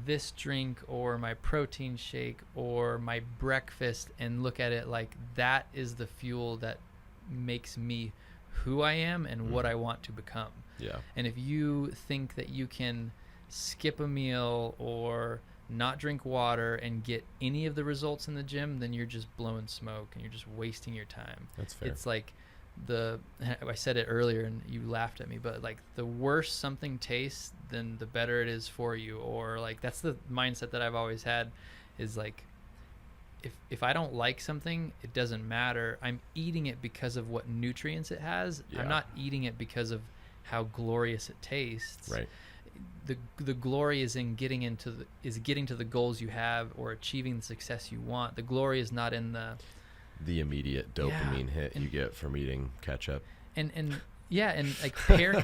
this drink or my protein shake or my breakfast and look at it like that is the fuel that makes me who I am and what I want to become. Yeah. And if you think that you can skip a meal or not drink water and get any of the results in the gym, then you're just blowing smoke and you're just wasting your time. That's fair. It's like I said it earlier and you laughed at me, but like the worse something tastes, then the better it is for you. Or like that's the mindset that I've always had is like if I don't like something, it doesn't matter. I'm eating it because of what nutrients it has. Yeah. I'm not eating it because of how glorious it tastes. Right. The glory is in getting to the goals you have or achieving the success you want. The glory is not in the immediate dopamine hit you get from eating ketchup. And like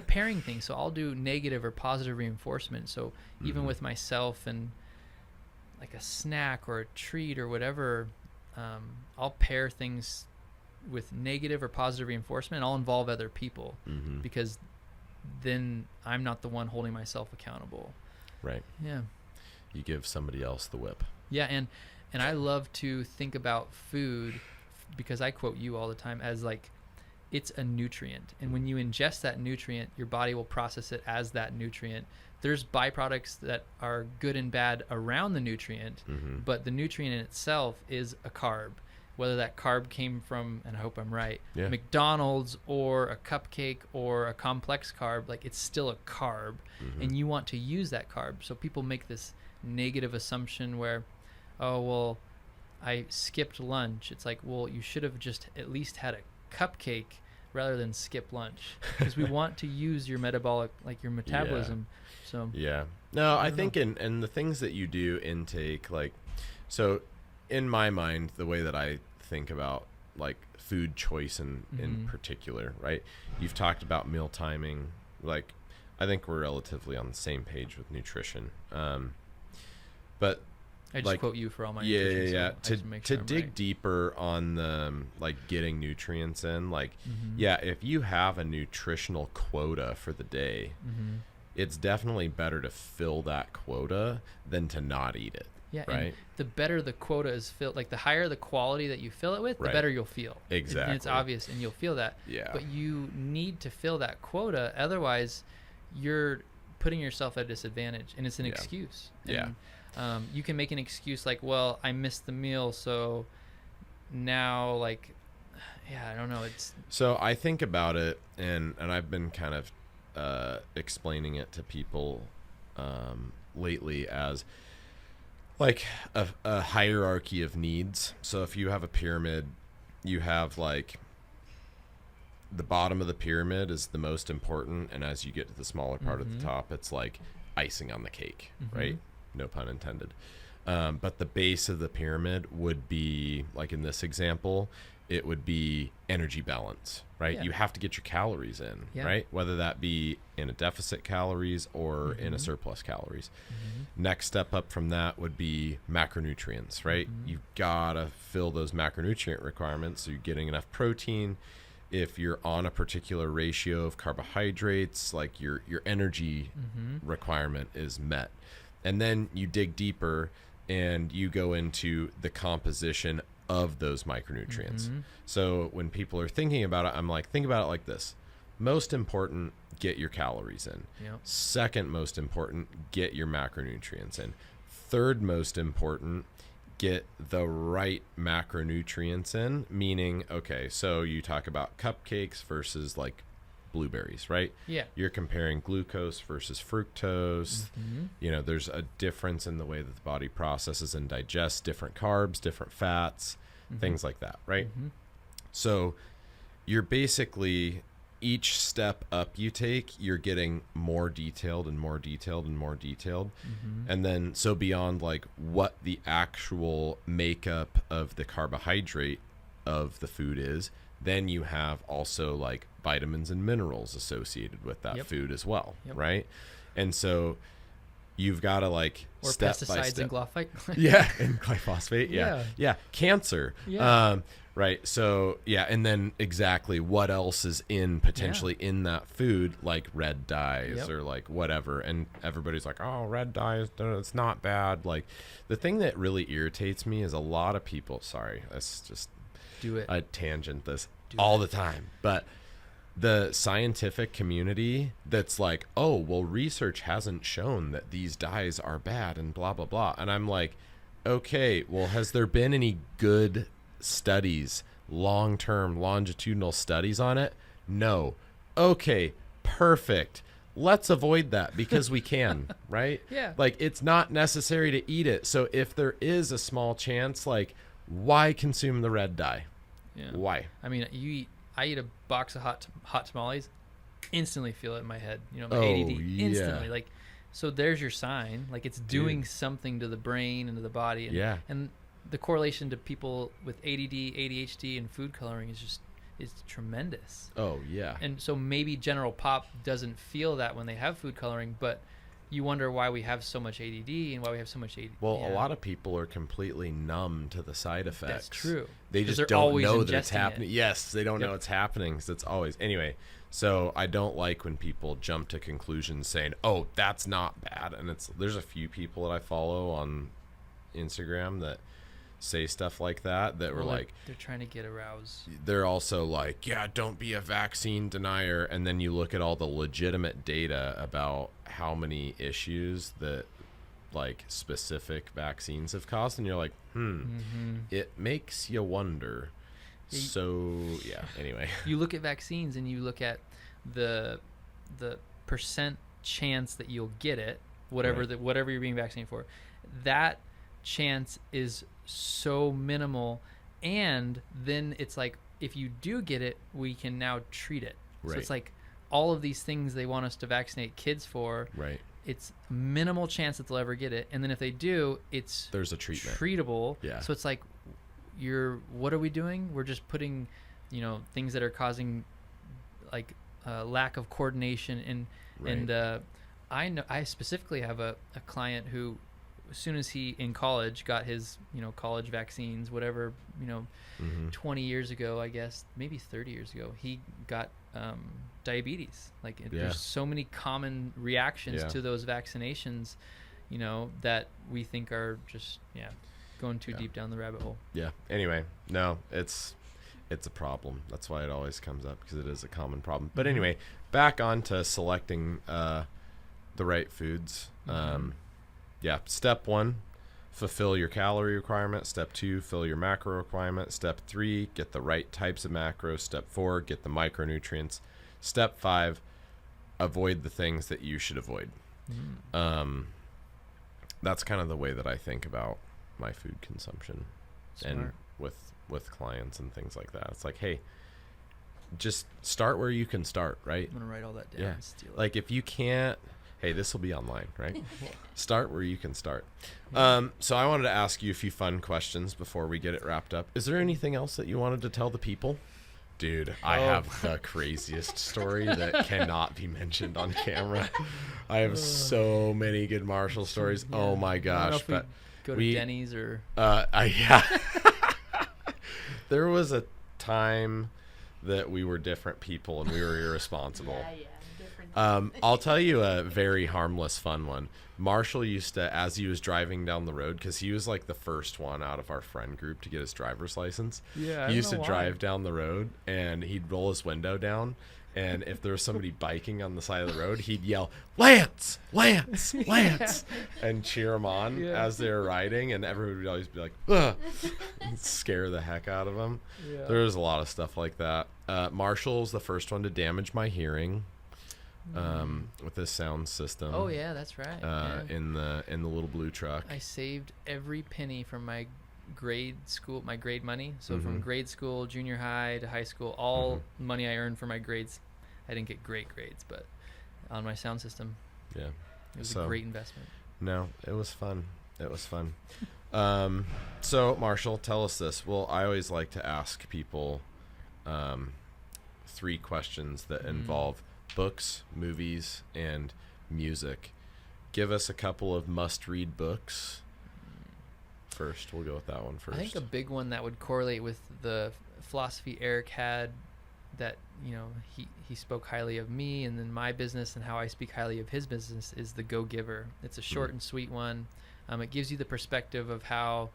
pairing things. So I'll do negative or positive reinforcement. So even with myself and like a snack or a treat or whatever, I'll pair things with negative or positive reinforcement. And I'll involve other people because then I'm not the one holding myself accountable. Right. Yeah. You give somebody else the whip. Yeah, and I love to think about food because I quote you all the time as like it's a nutrient. And when you ingest that nutrient, your body will process it as that nutrient. There's byproducts that are good and bad around the nutrient, but the nutrient in itself is a carb. Whether that carb came from, and I hope I'm right, McDonald's or a cupcake or a complex carb, like it's still a carb and you want to use that carb. So people make this negative assumption where, oh, well, I skipped lunch. It's like, well, you should have just at least had a cupcake rather than skip lunch because we want to use your metabolic, like your metabolism. So no, I think in the things that you do intake, like, so in my mind, the way that I think about like food choice in particular, right? You've talked about meal timing. Like, I think we're relatively on the same page with nutrition. But I just quote you for all my nutrition. To dig deeper on the like getting nutrients in, like, if you have a nutritional quota for the day, it's definitely better to fill that quota than to not eat it. Yeah, right. And the better the quota is filled, like the higher the quality that you fill it with, the better you'll feel. Exactly. And it's obvious, and you'll feel that. Yeah. But you need to fill that quota, otherwise, you're putting yourself at a disadvantage, and it's an excuse. And, you can make an excuse like, well, I missed the meal, so now, like, I don't know. It's so I think about it, and I've been kind of explaining it to people lately as like a hierarchy of needs. So if you have a pyramid, you have like the bottom of the pyramid is the most important, and as you get to the smaller part at the top, it's like icing on the cake, right? No pun intended. But the base of the pyramid would be, like in this example, it would be energy balance, right? You have to get your calories in, right? Whether that be in a deficit calories or in a surplus calories. Next step up from that would be macronutrients, right? You've got to fill those macronutrient requirements so you're getting enough protein. If you're on a particular ratio of carbohydrates, like your energy requirement is met. And then you dig deeper and you go into the composition of those micronutrients. So when people are thinking about it, I'm like, think about it like this. Most important, get your calories in. Yep. Second most important, get your macronutrients in. Third most important, get the right macronutrients in, meaning, okay, so you talk about cupcakes versus like blueberries, right? Yeah. You're comparing glucose versus fructose. You know, there's a difference in the way that the body processes and digests different carbs, different fats, things like that, right? So you're basically, each step up you take, you're getting more detailed and more detailed and more detailed. And then, so beyond like what the actual makeup of the carbohydrate of the food is, then you have also like vitamins and minerals associated with that food as well, right? And so you've got to like or step pesticides by step. and glyphosate. And glyphosate. Cancer. Yeah. Right. So, yeah. And then exactly what else is in potentially in that food, like red dyes or like whatever. And everybody's like, oh, red dyes, it's not bad. Like the thing that really irritates me is a lot of people, sorry, that's just a tangent this all the time. But the scientific community that's like, oh, well, research hasn't shown that these dyes are bad and blah, blah, blah. And I'm like, okay, well, has there been any good studies, long-term longitudinal studies on it? No. Okay, perfect. Let's avoid that because we can, right? Yeah. Like it's not necessary to eat it. So if there is a small chance, like why consume the red dye? Yeah. Why? I mean, I eat a box of hot tamales, instantly feel it in my head. You know, my ADD instantly. Like, so there's your sign. Like it's doing something to the brain and to the body. And, and the correlation to people with ADD, ADHD, and food coloring is tremendous. Oh yeah. And so maybe general pop doesn't feel that when they have food coloring, but you wonder why we have so much ADD and why we have so much ADD. Well, a lot of people are completely numb to the side effects. That's true. They just don't know that it's happening. Yes, they don't know it's happening because it's always. Anyway, so I don't like when people jump to conclusions saying, oh, that's not bad. And there's a few people that I follow on Instagram that say stuff like that were like, they're trying to get aroused. They're also like, yeah, don't be a vaccine denier. And then you look at all the legitimate data about how many issues that like specific vaccines have caused, and you're like, it makes you wonder. So yeah, anyway. You look at vaccines and you look at the percent chance that you'll get it, whatever you're being vaccinated for. That chance is so minimal, and then it's like if you do get it, we can now treat it. So it's like all of these things they want us to vaccinate kids for. It's minimal chance that they'll ever get it, and then if they do, there's a treatment, treatable. So it's like what are we doing? We're just putting, things that are causing like lack of coordination and I specifically have a client who, as soon as he in college got his college vaccines, whatever, 20 years ago, I guess maybe 30 years ago, he got diabetes. Like there's so many common reactions to those vaccinations, that we think are just going too deep down the rabbit hole. Anyway, no, it's a problem. That's why it always comes up, because it is a common problem. But anyway, back on to selecting the right foods. Step 1, fulfill your calorie requirement. Step 2, fill your macro requirement. Step 3, get the right types of macros. Step 4, get the micronutrients. Step 5, avoid the things that you should avoid. That's kind of the way that I think about my food consumption. Smart. And with clients and things like that. It's like, hey, just start where you can start, right? I'm gonna write all that down. Like if you can't, hey, this will be online, right? Start where you can start. So I wanted to ask you a few fun questions before we get it wrapped up. Is there anything else that you wanted to tell the people? Dude, I have the craziest story that cannot be mentioned on camera. I have so many good Marshall stories. Oh my gosh. But go to Denny's or... There was a time that we were different people and we were irresponsible. I'll tell you a very harmless, fun one. Marshall used to, as he was driving down the road, because he was like the first one out of our friend group to get his driver's license. Yeah, he used to drive down the road, and he'd roll his window down, and if there was somebody biking on the side of the road, he'd yell, "Lance, Lance, Lance," and cheer him on as they were riding, and everybody would always be like, "Ugh," and scare the heck out of him. Yeah. There was a lot of stuff like that. Marshall's the first one to damage my hearing. With this sound system. Oh yeah, that's right. In the little blue truck. I saved every penny from my grade money. So from grade school, junior high to high school, all money I earned for my grades. I didn't get great grades, but on my sound system. Yeah. It was a great investment. No, it was fun. It was fun. So Marshall, tell us this. Well, I always like to ask people 3 questions that involve books, movies, and music. Give us a couple of must-read books. First, we'll go with that one first. I think a big one that would correlate with the philosophy Eric had, that he spoke highly of me and then my business and how I speak highly of his business, is The Go-Giver. It's a short and sweet one. It gives you the perspective of how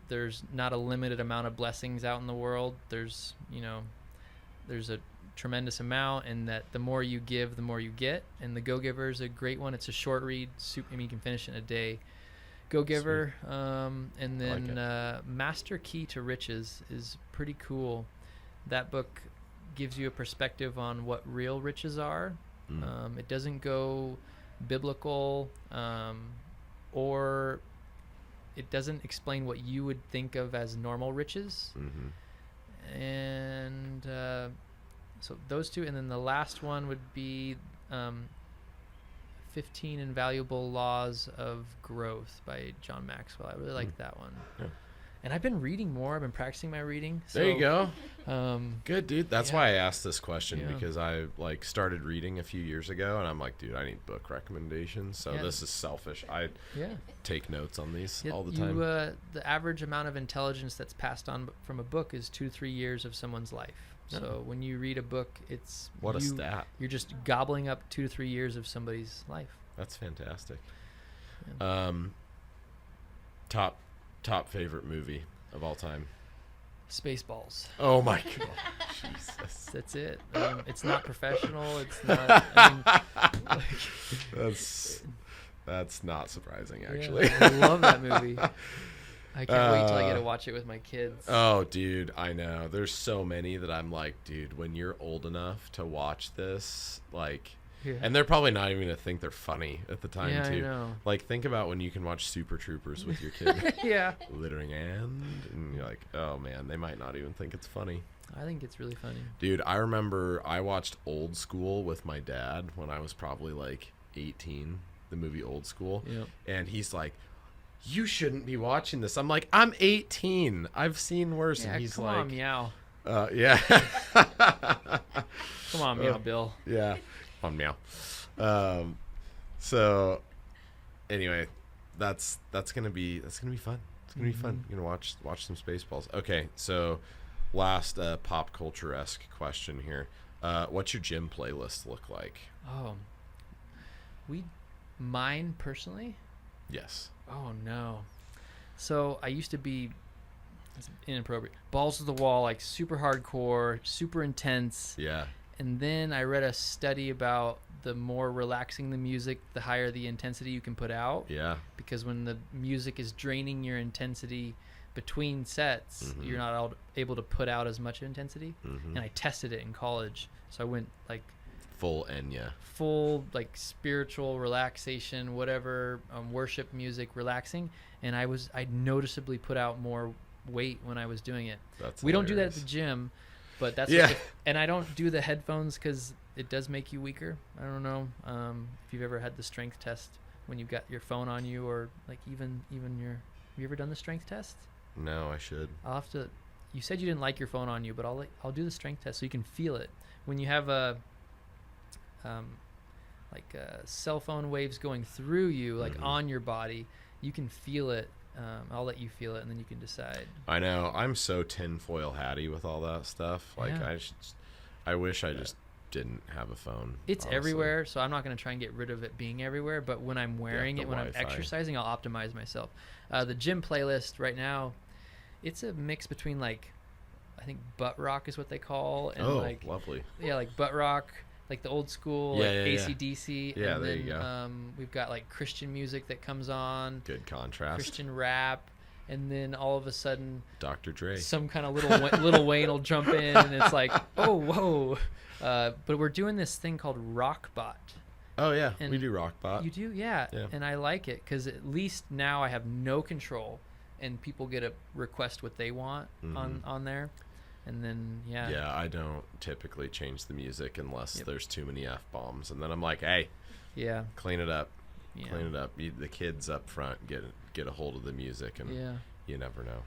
there's not a limited amount of blessings out in the world. There's a tremendous amount, and that the more you give, the more you get. And The Go-Giver is a great one. It's a short read. You can finish it in a day. Go-Giver. And then Master Key to Riches is pretty cool. That book gives you a perspective on what real riches are. It doesn't go biblical, or it doesn't explain what you would think of as normal riches. And so those 2, and then the last one would be 15 Invaluable Laws of Growth by John Maxwell. I really like that one. Yeah. And I've been reading more. I've been practicing my reading. So, there you go. Good, dude. That's why I asked this question, because I started reading a few years ago, and I'm like, dude, I need book recommendations. So this is selfish. I take notes on these all the time. The average amount of intelligence that's passed on from a book is 2 to 3 years of someone's life. So when you read a book, it's a stat. You're just gobbling up 2 to 3 years of somebody's life. That's fantastic. Yeah. Top favorite movie of all time? Spaceballs. Oh my god. Jesus. That's it. It's not professional. It's not. That's not surprising, actually. I love that movie. I can't wait till I get to watch it with my kids. Oh, dude, I know. There's so many that I'm like, dude, when you're old enough to watch this, and they're probably not even going to think they're funny at the time, too. I know. Think about when you can watch Super Troopers with your kid. Littering and you're like, oh, man, they might not even think it's funny. I think it's really funny. Dude, I remember I watched Old School with my dad when I was probably 18, the movie Old School. Yep. And he's like, you shouldn't be watching this. I'm like, I'm 18. I've seen worse. And he's come on, meow. Yeah. Come on, meow, Bill. Yeah. Come on, meow. So anyway, that's gonna be fun. It's gonna be fun. You're gonna watch some Spaceballs. Okay, so last pop culture-esque question here. What's your gym playlist look like? Oh, mine personally? Yes. Oh no. So I used to be, it's inappropriate, balls to the wall, super hardcore, super intense. Yeah. And then I read a study about the more relaxing the music, the higher the intensity you can put out. Yeah. Because when the music is draining your intensity between sets, you're not able to put out as much intensity. And I tested it in college. So I went full Enya. Full spiritual relaxation, whatever, worship music, relaxing. And I noticeably put out more weight when I was doing it. We don't do that at the gym. But that's and I don't do the headphones because it does make you weaker. I don't know if you've ever had the strength test when you've got your phone on you, or even your. Have you ever done the strength test? No, I should. I'll have to. You said you didn't like your phone on you, but I'll do the strength test so you can feel it when you have cell phone waves going through you, on your body. You can feel it. I'll let you feel it, and then you can decide. I know. I'm so tinfoil hatty with all that stuff. I wish I just didn't have a phone. It's honestly. everywhere, so I'm not going to try and get rid of it being everywhere, but when I'm wearing it, when Wi-Fi. I'm exercising, I'll optimize myself. The gym playlist right now, it's a mix between like, I think butt rock is what they call, and like lovely. Yeah, like butt rock, like the old school, like AC/DC. Yeah, and there then, you go. We've got like Christian music that comes on. Good contrast. Christian rap, and then all of a sudden, Dr. Dre. some kind of little Wayne will jump in, and it's like, oh, whoa. But we're doing this thing called Rockbot. Oh yeah, And we do Rockbot. You do, yeah. Yeah. And I like it because at least now I have no control, and people get to request what they want on there, and then Yeah, I don't typically change the music unless there's too many F-bombs, and then I'm like, hey, clean it up. Yeah. Clean it up. The kids up front get a hold of the music, and you never know.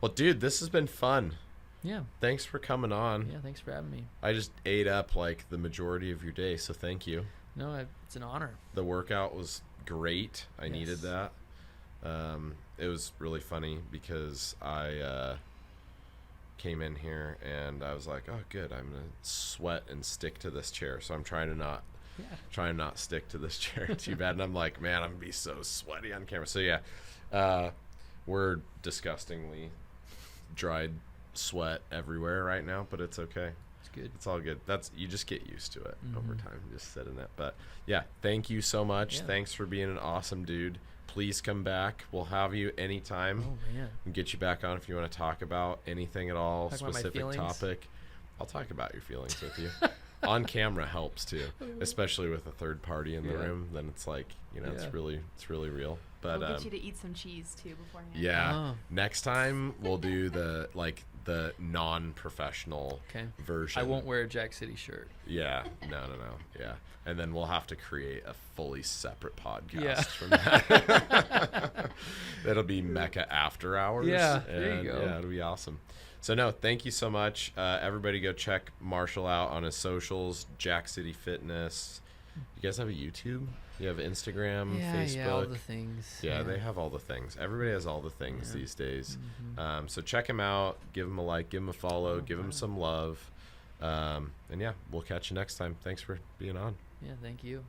Well, dude, this has been fun. Yeah. Thanks for coming on. Yeah, thanks for having me. I just ate up like the majority of your day, so thank you. No, it's an honor. The workout was great. I needed that. It was really funny because I came in here and I was like, oh, good. I'm going to sweat and stick to this chair. So I'm trying to not stick to this chair too bad. And I'm like, man, I'm going to be so sweaty on camera. So we're disgustingly dried sweat everywhere right now, but it's okay. It's good. It's all good. You just get used to it over time. Just sit in it. But yeah, thank you so much. Thanks for being an awesome dude. Please come back. We'll have you anytime. Oh man. And get you back on if you want to talk about anything at all, Talk about my specific feelings. Topic. I'll talk about your feelings with you. On camera helps too, especially with a third party in the room. Then it's like, it's really real. But we'll get you to eat some cheese too beforehand. Yeah. Oh. Next time we'll do the non-professional version. I won't wear a Jack City shirt. Yeah. No. Yeah. And then we'll have to create a fully separate podcast from that. That'll be Mecca After Hours. Yeah, there you go. Yeah, it'll be awesome. So, no, thank you so much. Everybody go check Marshall out on his socials, Jack City Fitness. You guys have a YouTube? You have Instagram, Facebook? Yeah, all the things. Yeah, they have all the things. Everybody has all the things these days. So check him out. Give him a like. Give him a follow. Give him some love. And, yeah, we'll catch you next time. Thanks for being on. Yeah, thank you.